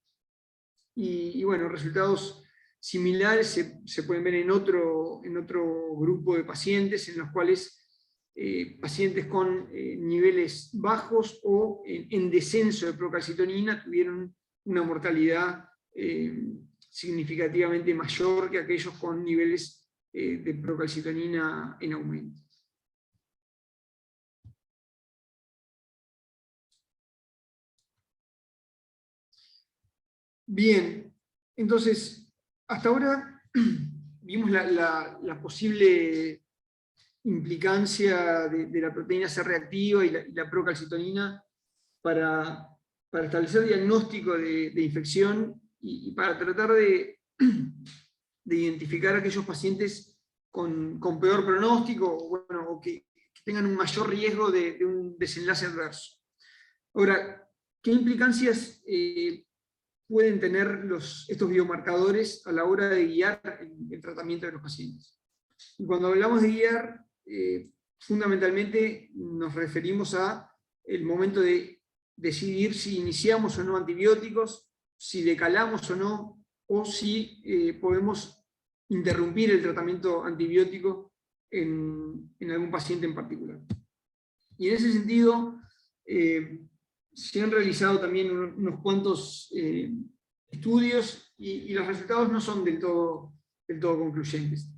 Y bueno, resultados similares se pueden ver en otro grupo de pacientes, en los cuales pacientes con niveles bajos o en descenso de procalcitonina tuvieron una mortalidad significativamente mayor que aquellos con niveles de procalcitonina en aumento. Bien, entonces, hasta ahora vimos la posible implicancia de la proteína C reactiva y la procalcitonina para establecer diagnóstico de infección y para tratar de identificar a aquellos pacientes con peor pronóstico o que tengan un mayor riesgo de un desenlace adverso. Ahora, ¿qué implicancias pueden tener estos biomarcadores a la hora de guiar el tratamiento de los pacientes? Y cuando hablamos de guiar, fundamentalmente nos referimos a el momento de decidir si iniciamos o no antibióticos, si decalamos o no, o si podemos interrumpir el tratamiento antibiótico en algún paciente en particular. Y en ese sentido, se han realizado también unos cuantos estudios y los resultados no son del todo concluyentes.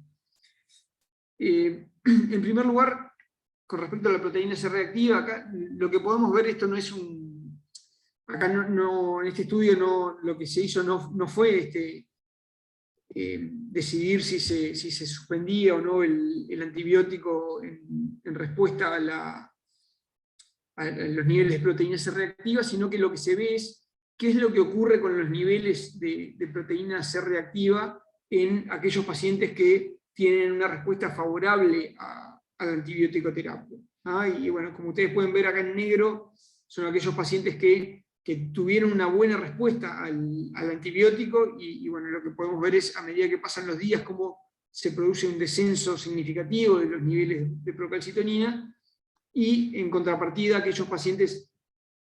En primer lugar, con respecto a la proteína C reactiva, acá lo que podemos ver, esto no es acá en este estudio lo que se hizo no fue decidir si se suspendía o no el antibiótico en respuesta a los niveles de proteína C reactiva, sino que lo que se ve es qué es lo que ocurre con los niveles de proteína C reactiva en aquellos pacientes que tienen una respuesta favorable a la antibiótico-terapia. Y bueno, como ustedes pueden ver acá en negro, son aquellos pacientes que tuvieron una buena respuesta al antibiótico, y bueno, lo que podemos ver es, a medida que pasan los días, cómo se produce un descenso significativo de los niveles de procalcitonina, y en contrapartida, aquellos pacientes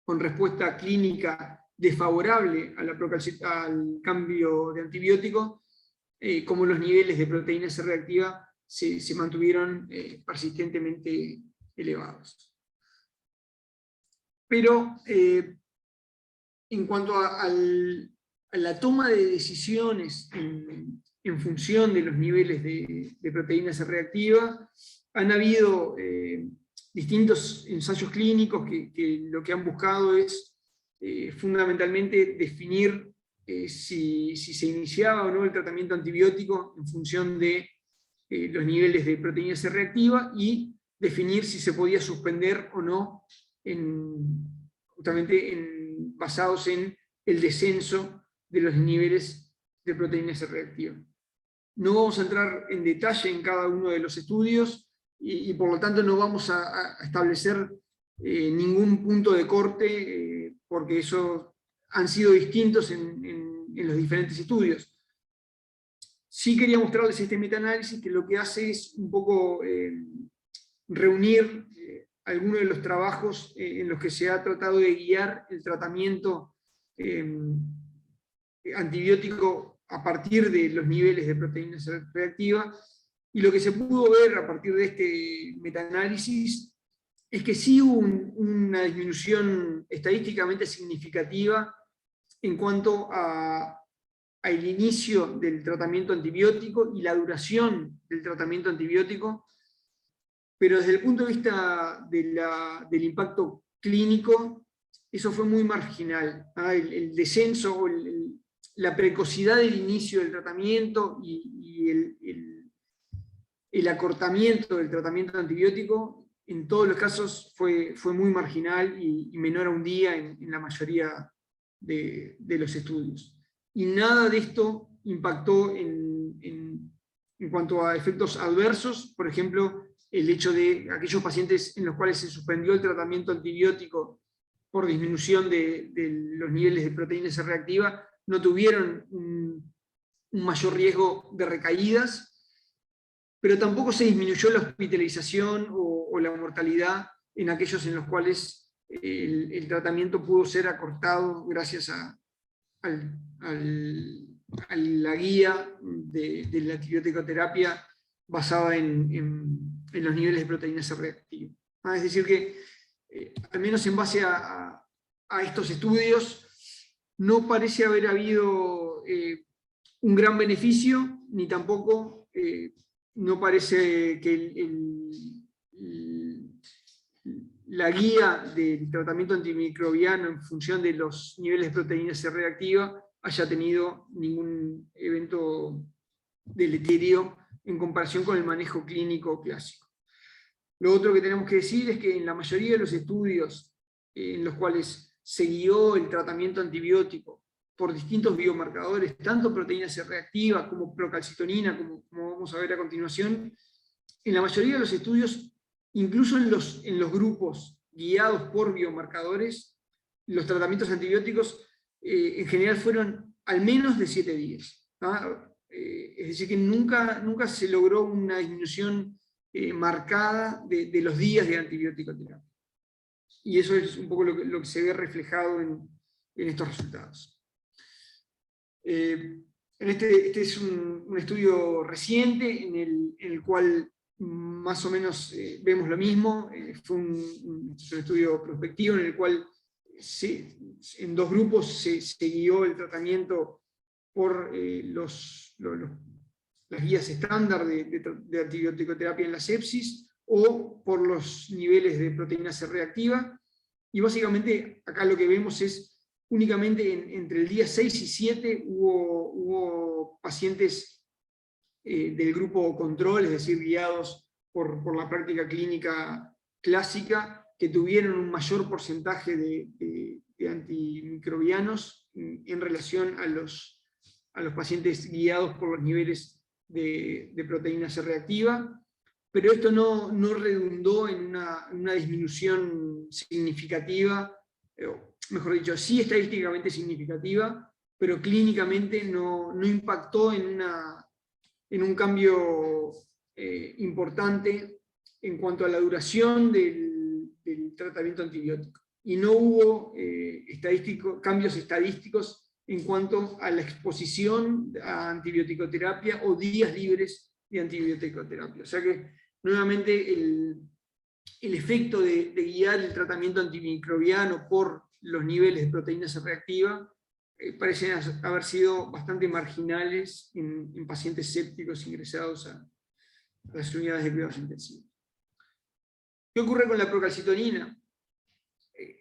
con respuesta clínica desfavorable al cambio de antibiótico, como los niveles de proteína C reactiva se mantuvieron persistentemente elevados. Pero en cuanto a la toma de decisiones en función de los niveles de proteína C reactiva, han habido distintos ensayos clínicos que lo que han buscado es fundamentalmente definir si se iniciaba o no el tratamiento antibiótico en función de los niveles de proteína C reactiva, y definir si se podía suspender o no, justamente basados en el descenso de los niveles de proteína C reactiva. No vamos a entrar en detalle en cada uno de los estudios, y por lo tanto no vamos a establecer ningún punto de corte, porque eso han sido distintos en los diferentes estudios. Sí quería mostrarles este metaanálisis, que lo que hace es un poco reunir algunos de los trabajos en los que se ha tratado de guiar el tratamiento antibiótico a partir de los niveles de proteína C reactiva, y lo que se pudo ver a partir de este metaanálisis es que sí hubo una disminución estadísticamente significativa en cuanto al inicio del tratamiento antibiótico y la duración del tratamiento antibiótico, pero desde el punto de vista del impacto clínico, eso fue muy marginal. El descenso, o la precocidad del inicio del tratamiento y el acortamiento del tratamiento antibiótico, en todos los casos fue muy marginal y menor a un día en la mayoría de los estudios. Y nada de esto impactó en cuanto a efectos adversos. Por ejemplo, el hecho de aquellos pacientes en los cuales se suspendió el tratamiento antibiótico por disminución de los niveles de proteína C reactiva, no tuvieron un mayor riesgo de recaídas, pero tampoco se disminuyó la hospitalización o la mortalidad en aquellos en los cuales el tratamiento pudo ser acortado gracias a la guía de la antibiótico-terapia basada en los niveles de proteína C reactiva. Es decir que, al menos en base a estos estudios, no parece haber habido un gran beneficio, ni tampoco no parece que la guía del tratamiento antimicrobiano en función de los niveles de proteína C reactiva haya tenido ningún evento deleterio en comparación con el manejo clínico clásico. Lo otro que tenemos que decir es que en la mayoría de los estudios en los cuales se guió el tratamiento antibiótico por distintos biomarcadores, tanto proteína C reactiva como procalcitonina, como vamos a ver a continuación, en la mayoría de los estudios, incluso en los grupos guiados por biomarcadores, los tratamientos antibióticos en general fueron al menos de 7 días. Es decir, que nunca se logró una disminución marcada de los días de antibiótico-terapia. Y eso es un poco lo que se ve reflejado en estos resultados. Este es un estudio reciente en el cual más o menos vemos lo mismo. Fue un estudio prospectivo en el cual en 2 grupos se guió el tratamiento por las guías estándar de antibiótico-terapia en la sepsis o por los niveles de proteína C reactiva. Y básicamente acá lo que vemos es únicamente entre el día 6 y 7 hubo pacientes del grupo control, es decir, guiados por la práctica clínica clásica, que tuvieron un mayor porcentaje de antimicrobianos en relación a los pacientes guiados por los niveles de proteína C reactiva, pero esto no redundó en una disminución significativa, mejor dicho, sí estadísticamente significativa, pero clínicamente no impactó en un cambio importante en cuanto a la duración del tratamiento antibiótico. Y no hubo cambios estadísticos en cuanto a la exposición a antibiótico-terapia o días libres de antibiótico-terapia. O sea que, nuevamente, el efecto de guiar el tratamiento antimicrobiano por los niveles de proteína C reactiva parecen haber sido bastante marginales en pacientes sépticos ingresados a las unidades de cuidados intensivos. ¿Qué ocurre con la procalcitonina?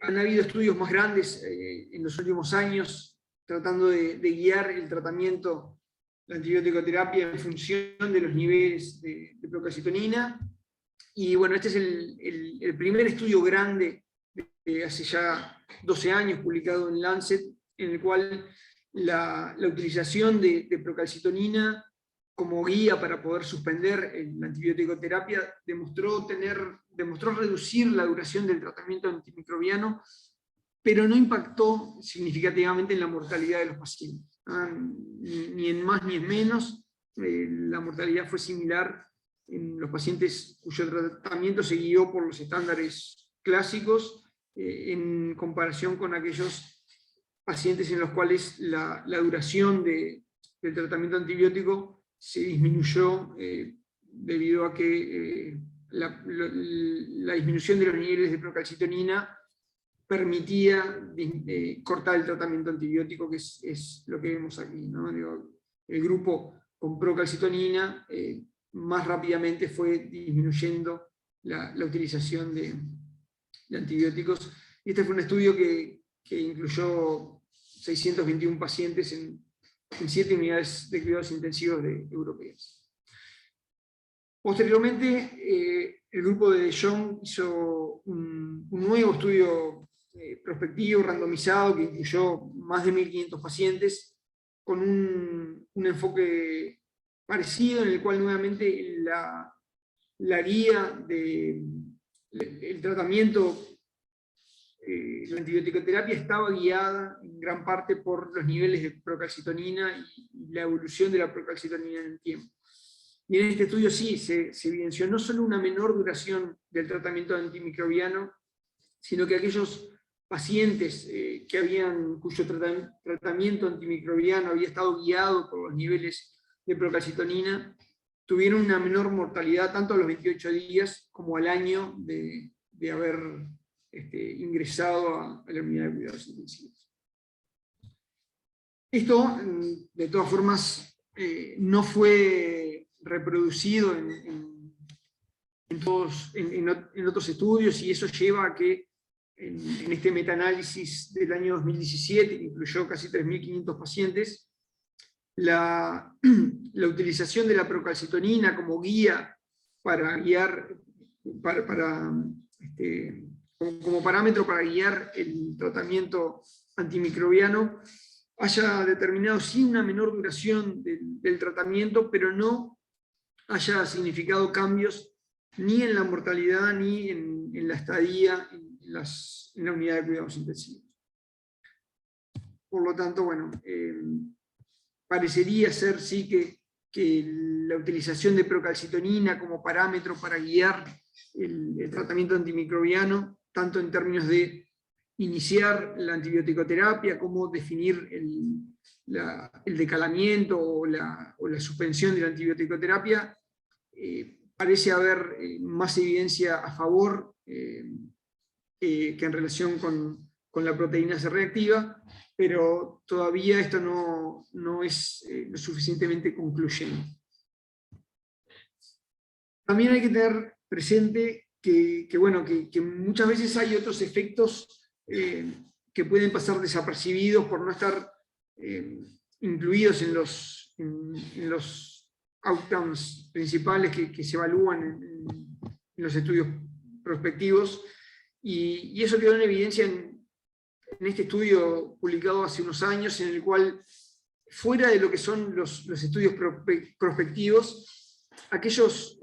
Han habido estudios más grandes en los últimos años tratando de guiar el tratamiento de antibiótico-terapia en función de los niveles de procalcitonina. Y bueno, este es el primer estudio grande de hace ya 12 años, publicado en Lancet, en el cual la utilización de procalcitonina como guía para poder suspender la antibiótico-terapia demostró reducir la duración del tratamiento antimicrobiano, pero no impactó significativamente en la mortalidad de los pacientes. Ni en más ni en menos, la mortalidad fue similar en los pacientes cuyo tratamiento se guió por los estándares clásicos, en comparación con aquellos pacientes en los cuales la duración del tratamiento antibiótico se disminuyó debido a que la disminución de los niveles de procalcitonina permitía cortar el tratamiento antibiótico, que es lo que vemos aquí, ¿no? El grupo con procalcitonina más rápidamente fue disminuyendo la utilización de antibióticos. Y este fue un estudio que incluyó 621 pacientes en 7 unidades de cuidados intensivos europeas. Posteriormente, el grupo de De Jong hizo un nuevo estudio prospectivo, randomizado, que incluyó más de 1.500 pacientes, con un enfoque parecido, en el cual nuevamente la guía del tratamiento, la antibiótico-terapia, estaba guiada en gran parte por los niveles de procalcitonina y la evolución de la procalcitonina en el tiempo. Y en este estudio sí se evidenció no solo una menor duración del tratamiento antimicrobiano, sino que aquellos pacientes cuyo tratamiento antimicrobiano había estado guiado por los niveles de procalcitonina, tuvieron una menor mortalidad tanto a los 28 días como al año de haber ingresado a la unidad de cuidados intensivos. Esto, de todas formas, no fue reproducido en otros estudios, y eso lleva a que en este metaanálisis del año 2017, que incluyó casi 3.500 pacientes, la utilización de la procalcitonina como guía para guiar, como parámetro para guiar el tratamiento antimicrobiano, haya determinado sí una menor duración del tratamiento, pero no haya significado cambios ni en la mortalidad ni en la estadía en la unidad de cuidados intensivos. Por lo tanto, bueno, parecería ser sí que que la utilización de procalcitonina como parámetro para guiar el tratamiento antimicrobiano, tanto en términos de iniciar la antibioticoterapia, como definir el decalamiento o la suspensión de la antibioticoterapia, parece haber más evidencia a favor que en relación con la proteína C reactiva, pero todavía esto no es lo suficientemente concluyente. También hay que tener presente que muchas veces hay otros efectos que pueden pasar desapercibidos por no estar incluidos en los outcomes principales que se evalúan en los estudios prospectivos, y eso quedó en evidencia en este estudio publicado hace unos años, en el cual, fuera de lo que son los estudios prospectivos, aquellos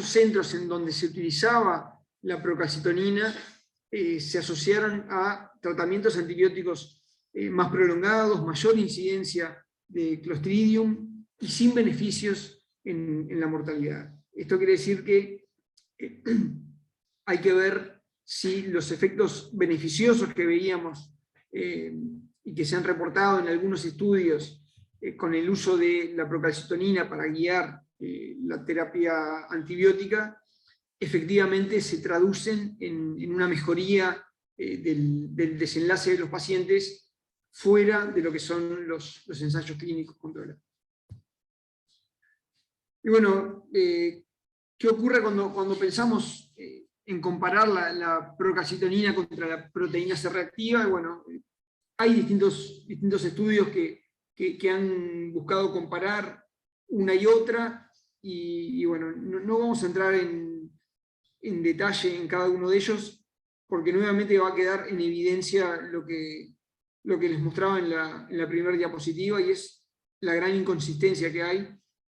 centros en donde se utilizaba la procalcitonina se asociaron a tratamientos antibióticos más prolongados, mayor incidencia de Clostridium y sin beneficios en la mortalidad. Esto quiere decir que hay que ver si los efectos beneficiosos que veíamos y que se han reportado en algunos estudios con el uso de la procalcitonina para guiar la terapia antibiótica, efectivamente se traducen en una mejoría del desenlace de los pacientes fuera de lo que son los ensayos clínicos controlados. Y bueno, ¿qué ocurre cuando pensamos en comparar la procalcitonina contra la proteína C reactiva? Y bueno, hay distintos estudios que han buscado comparar una y otra, y bueno, no vamos a entrar en detalle en cada uno de ellos, porque nuevamente va a quedar en evidencia lo que les mostraba en la primera diapositiva, y es la gran inconsistencia que hay.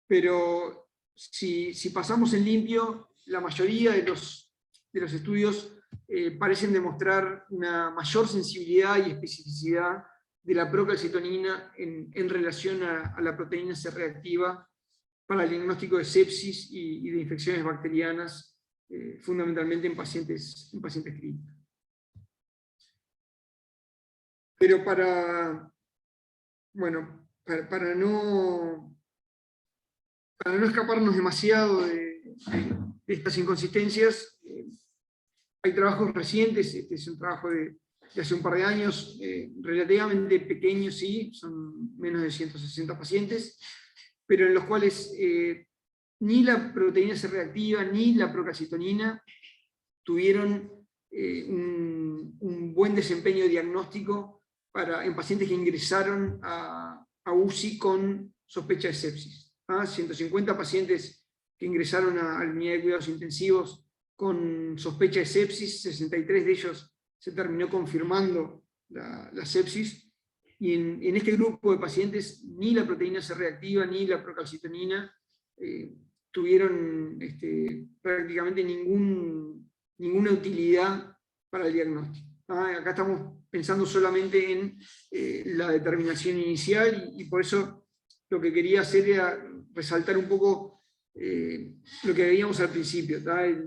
Pero si pasamos en limpio, la mayoría de los estudios parecen demostrar una mayor sensibilidad y especificidad de la procalcitonina en relación a la proteína C reactiva para el diagnóstico de sepsis y de infecciones bacterianas, fundamentalmente en pacientes críticos. Pero para no escaparnos demasiado de estas inconsistencias, hay trabajos recientes. Este es un trabajo de hace un par de años, relativamente pequeño, sí, son menos de 160 pacientes, pero en los cuales ni la proteína C reactiva ni la procalcitonina tuvieron un buen desempeño diagnóstico en pacientes que ingresaron a UCI con sospecha de sepsis. 150 pacientes que ingresaron a la unidad de cuidados intensivos con sospecha de sepsis, 63 de ellos se terminó confirmando la sepsis, y en este grupo de pacientes ni la proteína C reactiva ni la procalcitonina tuvieron prácticamente ninguna utilidad para el diagnóstico. Acá estamos pensando solamente en la determinación inicial, y por eso lo que quería hacer era resaltar un poco lo que veíamos al principio,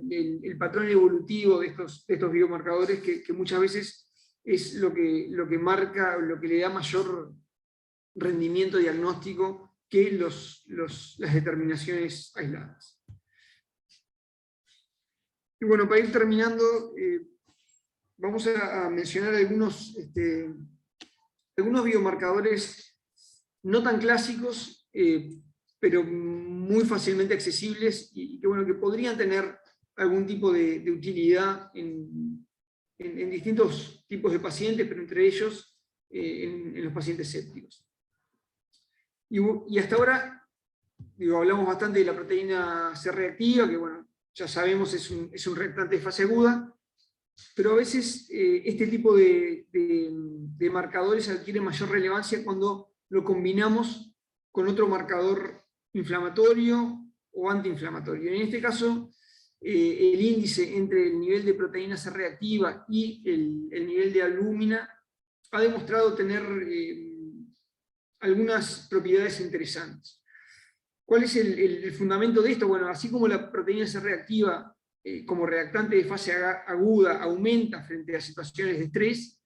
el patrón evolutivo de estos biomarcadores, que muchas veces es lo que marca, lo que le da mayor rendimiento diagnóstico que las determinaciones aisladas. Y bueno, para ir terminando, vamos a mencionar algunos biomarcadores no tan clásicos, pero muy fácilmente accesibles, y que podrían tener algún tipo de utilidad en distintos tipos de pacientes, pero entre ellos en los pacientes sépticos. Y hasta ahora hablamos bastante de la proteína C reactiva, que bueno, ya sabemos es un reactante de fase aguda, pero a veces este tipo de marcadores adquiere mayor relevancia cuando lo combinamos con otro marcador inflamatorio o antiinflamatorio. En este caso, el índice entre el nivel de proteína C reactiva y el nivel de albúmina ha demostrado tener algunas propiedades interesantes. ¿Cuál es el fundamento de esto? Bueno, así como la proteína C reactiva como reactante de fase aguda aumenta frente a situaciones de estrés,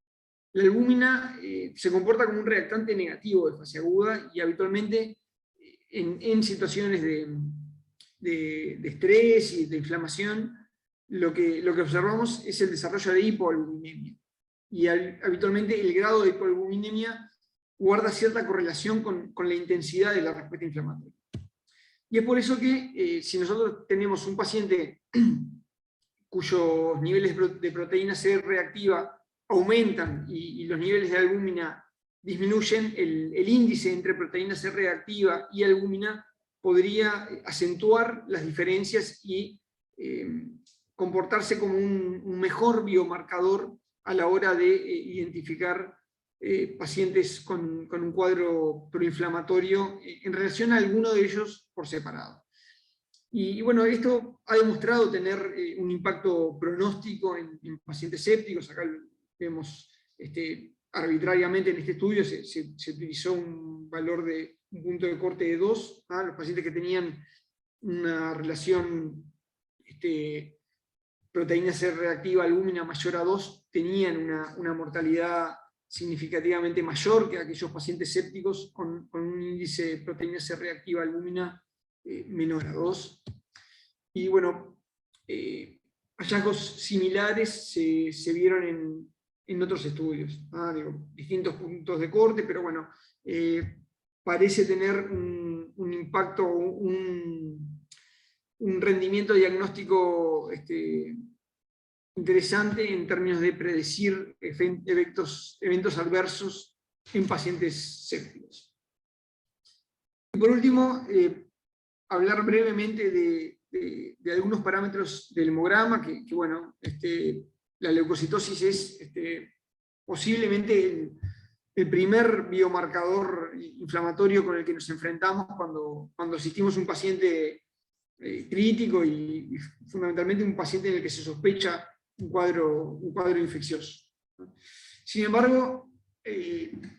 la albúmina se comporta como un reactante negativo de fase aguda y habitualmente en situaciones de estrés y de inflamación, lo que observamos es el desarrollo de hipoalbuminemia. Y habitualmente el grado de hipoalbuminemia guarda cierta correlación con la intensidad de la respuesta inflamatoria. Y es por eso que si nosotros tenemos un paciente cuyos niveles de proteína C reactiva aumentan y los niveles de albúmina disminuyen, el índice entre proteína C reactiva y albúmina podría acentuar las diferencias y comportarse como un mejor biomarcador a la hora de identificar pacientes con un cuadro proinflamatorio en relación a alguno de ellos por separado. Y bueno, esto ha demostrado tener un impacto pronóstico en pacientes sépticos. Acá vemos arbitrariamente en este estudio se utilizó un valor de un punto de corte de 2. Los pacientes que tenían una relación proteína C reactiva albúmina mayor a 2 tenían una mortalidad significativamente mayor que aquellos pacientes sépticos con un índice de proteína C reactiva albúmina menor a 2. Y bueno, hallazgos similares se vieron en otros estudios, distintos puntos de corte, pero bueno, parece tener un impacto, un rendimiento diagnóstico interesante en términos de predecir eventos adversos en pacientes sépticos. Y por último, hablar brevemente de algunos parámetros del hemograma, que bueno, la leucocitosis es posiblemente el primer biomarcador inflamatorio con el que nos enfrentamos cuando asistimos a un paciente crítico y fundamentalmente un paciente en el que se sospecha un cuadro infeccioso. Sin embargo,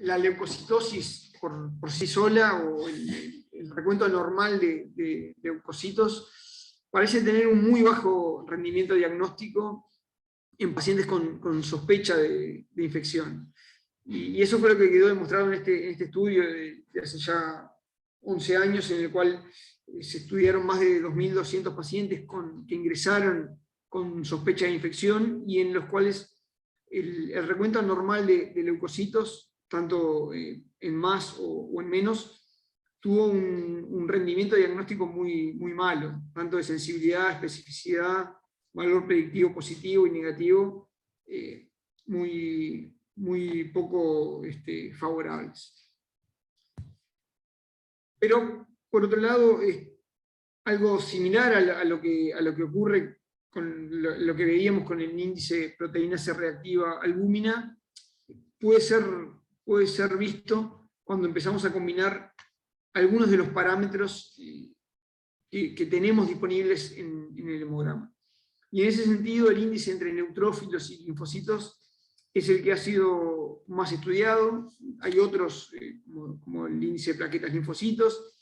la leucocitosis por sí sola o el recuento normal de leucocitos parece tener un muy bajo rendimiento diagnóstico en pacientes con sospecha de infección. Y eso fue lo que quedó demostrado en este estudio de hace ya 11 años, en el cual se estudiaron más de 2.200 pacientes que ingresaron con sospecha de infección y en los cuales el recuento normal de leucocitos, tanto en más o en menos, tuvo un rendimiento diagnóstico muy, muy malo, tanto de sensibilidad, especificidad, valor predictivo positivo y negativo, muy, muy poco favorables. Pero, por otro lado, algo similar a lo que ocurre con lo que veíamos con el índice proteína C reactiva albúmina, puede ser visto cuando empezamos a combinar algunos de los parámetros que tenemos disponibles en el hemograma. Y en ese sentido, el índice entre neutrófilos y linfocitos es el que ha sido más estudiado. Hay otros, como el índice de plaquetas linfocitos,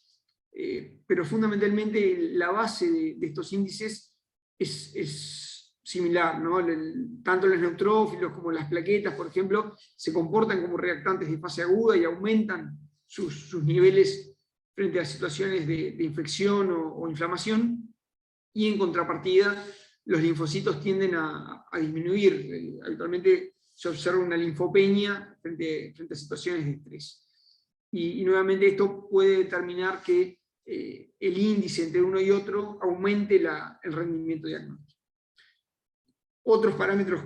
pero fundamentalmente la base de estos índices es similar, ¿no? Tanto los neutrófilos como las plaquetas, por ejemplo, se comportan como reactantes de fase aguda y aumentan sus niveles frente a situaciones de infección o inflamación, y en contrapartida los linfocitos tienden a disminuir. Habitualmente se observa una linfopenia frente a situaciones de estrés. Y nuevamente esto puede determinar que el índice entre uno y otro aumente el rendimiento diagnóstico. Otros parámetros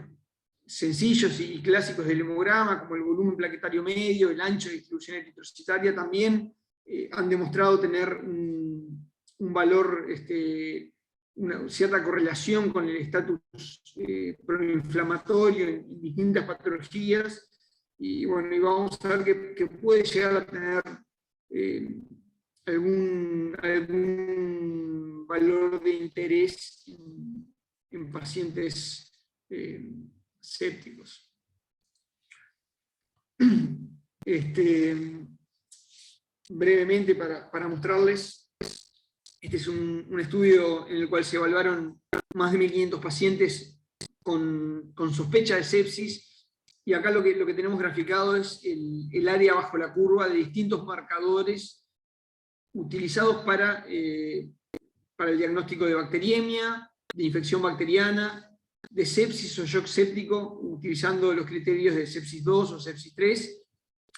sencillos y clásicos del hemograma, como el volumen plaquetario medio, el ancho de distribución eritrocitaria, también han demostrado tener un valor, una cierta correlación con el estatus proinflamatorio en distintas patologías, y bueno, y vamos a ver que puede llegar a tener algún valor de interés en pacientes sépticos. brevemente para mostrarles. Este es un estudio en el cual se evaluaron más de 1.500 pacientes con sospecha de sepsis, y acá lo que tenemos graficado es el área bajo la curva de distintos marcadores utilizados para el diagnóstico de bacteriemia, de infección bacteriana, de sepsis o shock séptico, utilizando los criterios de sepsis 2 o sepsis 3,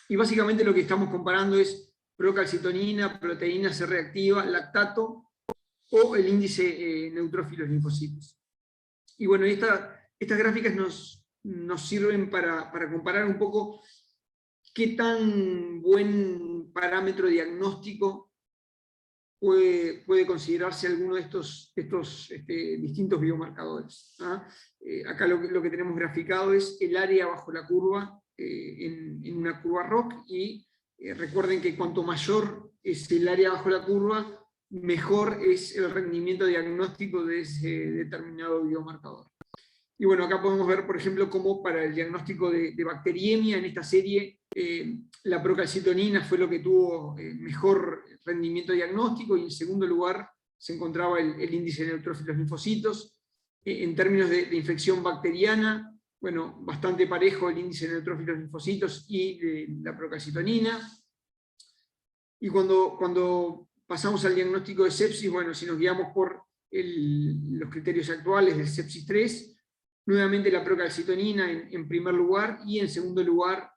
y básicamente lo que estamos comparando es procalcitonina, proteína C reactiva, lactato o el índice neutrófilos linfocitos. Y bueno, estas gráficas nos sirven para comparar un poco qué tan buen parámetro diagnóstico puede considerarse alguno de estos distintos biomarcadores. Acá lo que tenemos graficado es el área bajo la curva, en una curva ROC, y recuerden que cuanto mayor es el área bajo la curva, mejor es el rendimiento diagnóstico de ese determinado biomarcador. Y bueno, acá podemos ver, por ejemplo, cómo para el diagnóstico de bacteriemia en esta serie, la procalcitonina fue lo que tuvo mejor rendimiento diagnóstico, y en segundo lugar se encontraba el índice de neutrófilos linfocitos. En términos de infección bacteriana, bueno, bastante parejo el índice de neutrófilos linfocitos y la procalcitonina. Y cuando pasamos al diagnóstico de sepsis, bueno, si nos guiamos por los criterios actuales del sepsis 3, nuevamente la procalcitonina en primer lugar, y en segundo lugar,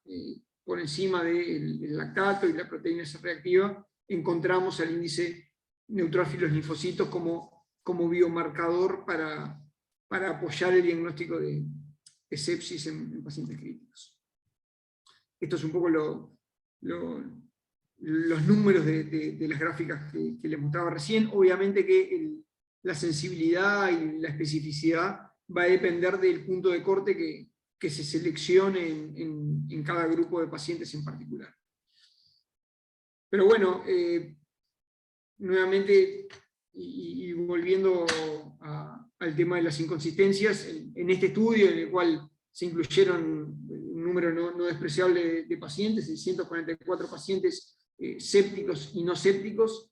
por encima del lactato y la proteína C reactiva, encontramos al índice neutrófilos linfocitos como biomarcador para apoyar el diagnóstico de sepsis en pacientes críticos. Esto es un poco los números de las gráficas que les mostraba recién. Obviamente que la sensibilidad y la especificidad va a depender del punto de corte que se seleccione en cada grupo de pacientes en particular. Pero bueno, nuevamente, y volviendo al tema de las inconsistencias, en este estudio en el cual se incluyeron un número no despreciable de pacientes, 644 pacientes sépticos y no sépticos,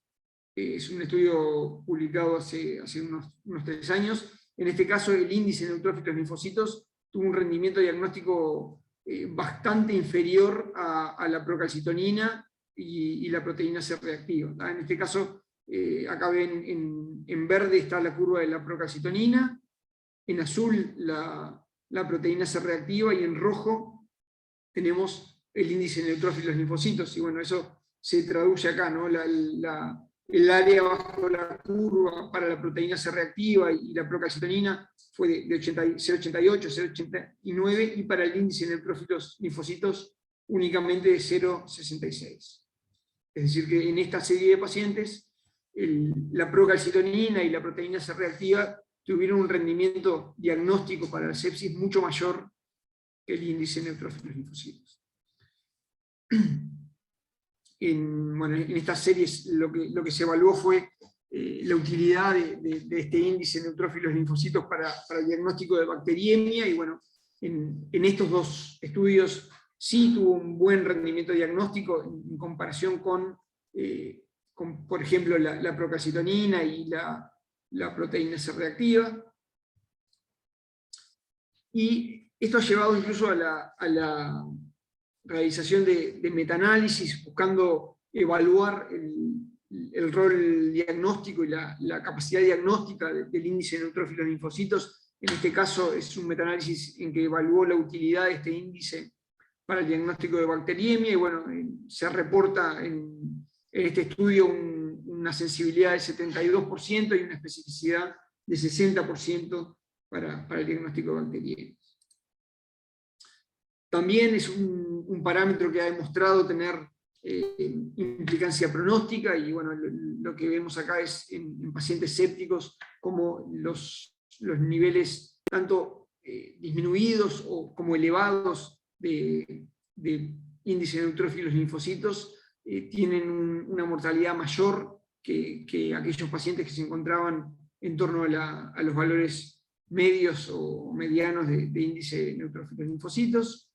es un estudio publicado hace unos 3 años. En este caso, el índice de neutrófilos linfocitos tuvo un rendimiento diagnóstico bastante inferior a la procalcitonina y la proteína C reactiva. En este caso, acá ven en verde está la curva de la procalcitonina, en azul la proteína C reactiva, y en rojo tenemos el índice de neutrófilos linfocitos. Y bueno, eso se traduce acá, ¿no? El área bajo la curva para la proteína C reactiva y la procalcitonina fue de 0,88, 0,89, y para el índice de neutrófilos linfocitos únicamente de 0,66. Es decir, que en esta serie de pacientes, la procalcitonina y la proteína C reactiva tuvieron un rendimiento diagnóstico para la sepsis mucho mayor que el índice de neutrófilos linfocitos. En estas series lo que se evaluó fue la utilidad de este índice de neutrófilos linfocitos para el diagnóstico de bacteriemia, y bueno, en estos 2 estudios sí tuvo un buen rendimiento diagnóstico en comparación con por ejemplo, la procalcitonina y la proteína C reactiva. Y esto ha llevado incluso a la realización de metaanálisis, buscando evaluar el rol diagnóstico y la capacidad diagnóstica del índice de neutrófilos linfocitos. En este caso es un metaanálisis en que evaluó la utilidad de este índice para el diagnóstico de bacteriemia, y bueno, se reporta en este estudio una sensibilidad del 72% y una especificidad de 60% para el diagnóstico de bacteriemia. También es un parámetro que ha demostrado tener implicancia pronóstica, y bueno, lo que vemos acá es en pacientes sépticos como los niveles tanto disminuidos como elevados de índice de neutrófilos linfocitos tienen una mortalidad mayor que aquellos pacientes que se encontraban en torno a los valores medios o medianos de índice de neutrófilos linfocitos.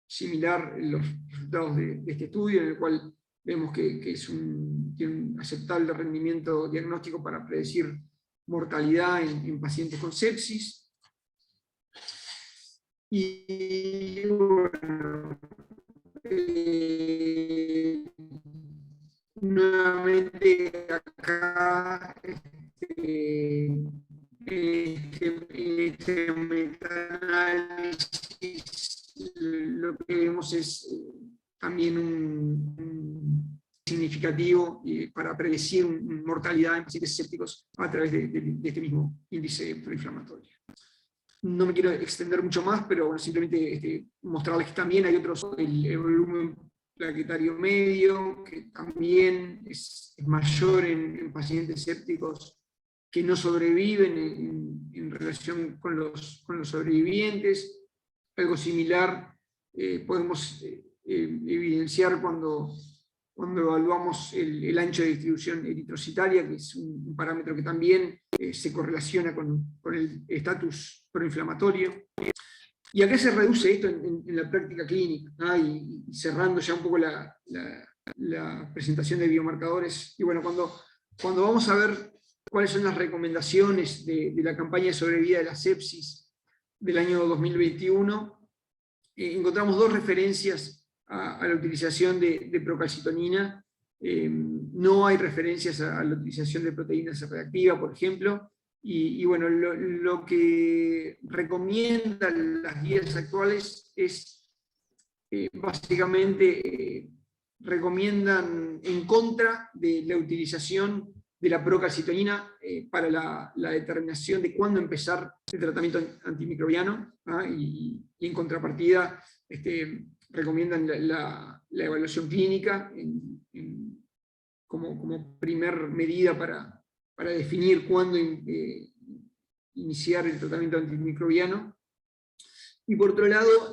Similar los resultados de este estudio, en el cual vemos que tiene un aceptable rendimiento diagnóstico para predecir mortalidad en pacientes con sepsis. Y bueno, nuevamente acá en este metaanálisis lo que vemos es también un significativo para predecir mortalidad en pacientes sépticos a través de este mismo índice proinflamatorio. No me quiero extender mucho más, pero bueno, simplemente mostrarles que también hay otros, el volumen plaquetario medio, que también es mayor en pacientes sépticos que no sobreviven en relación con los sobrevivientes. Algo similar podemos evidenciar cuando evaluamos el ancho de distribución eritrocitaria, que es un parámetro que también se correlaciona con el estatus proinflamatorio. ¿Y a qué se reduce esto en la práctica clínica? Y cerrando ya un poco la presentación de biomarcadores. Y bueno, cuando vamos a ver cuáles son las recomendaciones de la campaña de sobrevida de la sepsis del año 2021, encontramos dos referencias a la utilización de procalcitonina. No hay referencias a la utilización de proteína C reactiva, por ejemplo, y bueno, lo que recomiendan las guías actuales es básicamente recomiendan en contra de la utilización de la procalcitonina para la determinación de cuándo empezar el tratamiento antimicrobiano, y en contrapartida recomiendan la evaluación clínica como primer medida para definir cuándo iniciar el tratamiento antimicrobiano. Y por otro lado,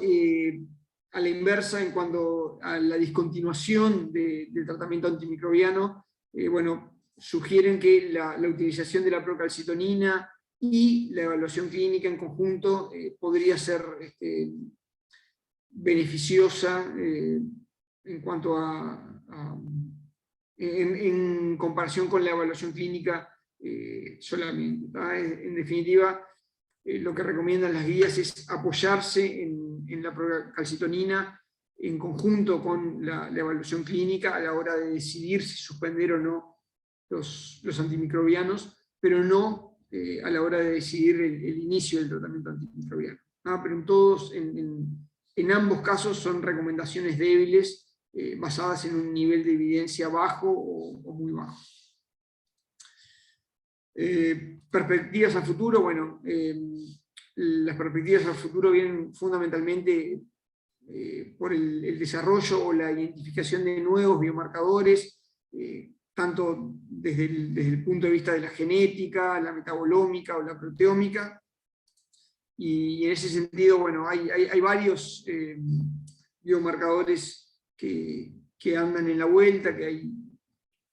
a la inversa, en cuanto a la discontinuación del tratamiento antimicrobiano, bueno, sugieren que la utilización de la procalcitonina y la evaluación clínica en conjunto podría ser beneficiosa en cuanto en comparación con la evaluación clínica solamente. En definitiva, lo que recomiendan las guías es apoyarse en la procalcitonina en conjunto con la evaluación clínica a la hora de decidir si suspender o no los antimicrobianos, pero no a la hora de decidir el inicio del tratamiento antimicrobiano. Pero en ambos casos son recomendaciones débiles basadas en un nivel de evidencia bajo o muy bajo. Perspectivas a futuro, bueno, las perspectivas a futuro vienen fundamentalmente por el desarrollo o la identificación de nuevos biomarcadores, tanto desde el punto de vista de la genética, la metabolómica o la proteómica, y en ese sentido, bueno, hay varios biomarcadores que andan en la vuelta, que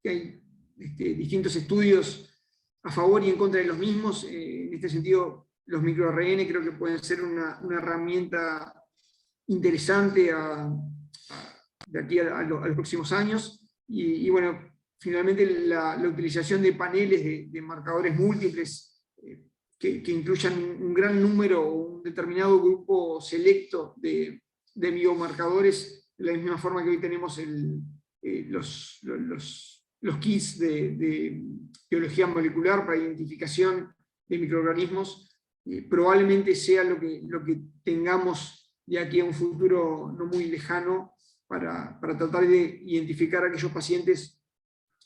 hay distintos estudios a favor y en contra de los mismos. En este sentido, los microRN creo que pueden ser una herramienta interesante de aquí a los próximos años. Y bueno, finalmente la utilización de paneles de marcadores múltiples que incluyan un gran número o un determinado grupo selecto de biomarcadores, de la misma forma que hoy tenemos los kits de biología molecular para identificación de microorganismos, probablemente sea lo que tengamos de aquí a un futuro no muy lejano para tratar de identificar a aquellos pacientes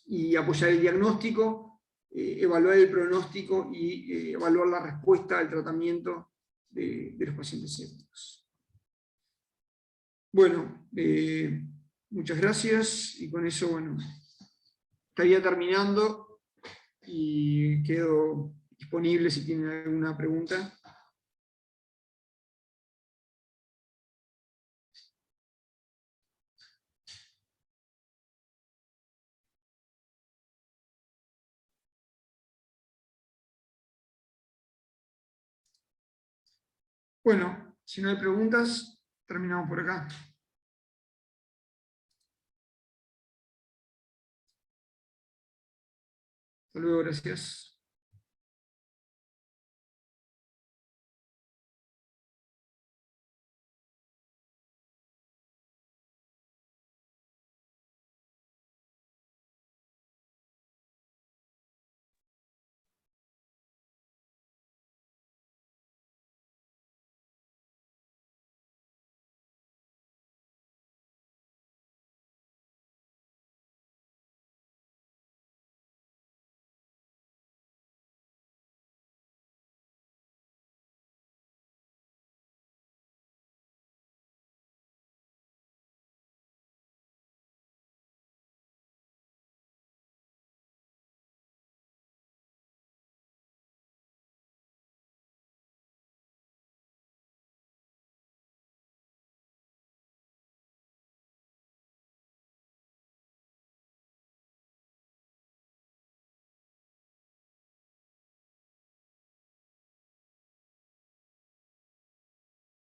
y apoyar el diagnóstico, evaluar el pronóstico y evaluar la respuesta al tratamiento de los pacientes sépticos. Bueno, muchas gracias, y con eso, bueno, estaría terminando y quedo disponible si tienen alguna pregunta. Bueno, si no hay preguntas, terminamos por acá. Hasta luego, gracias.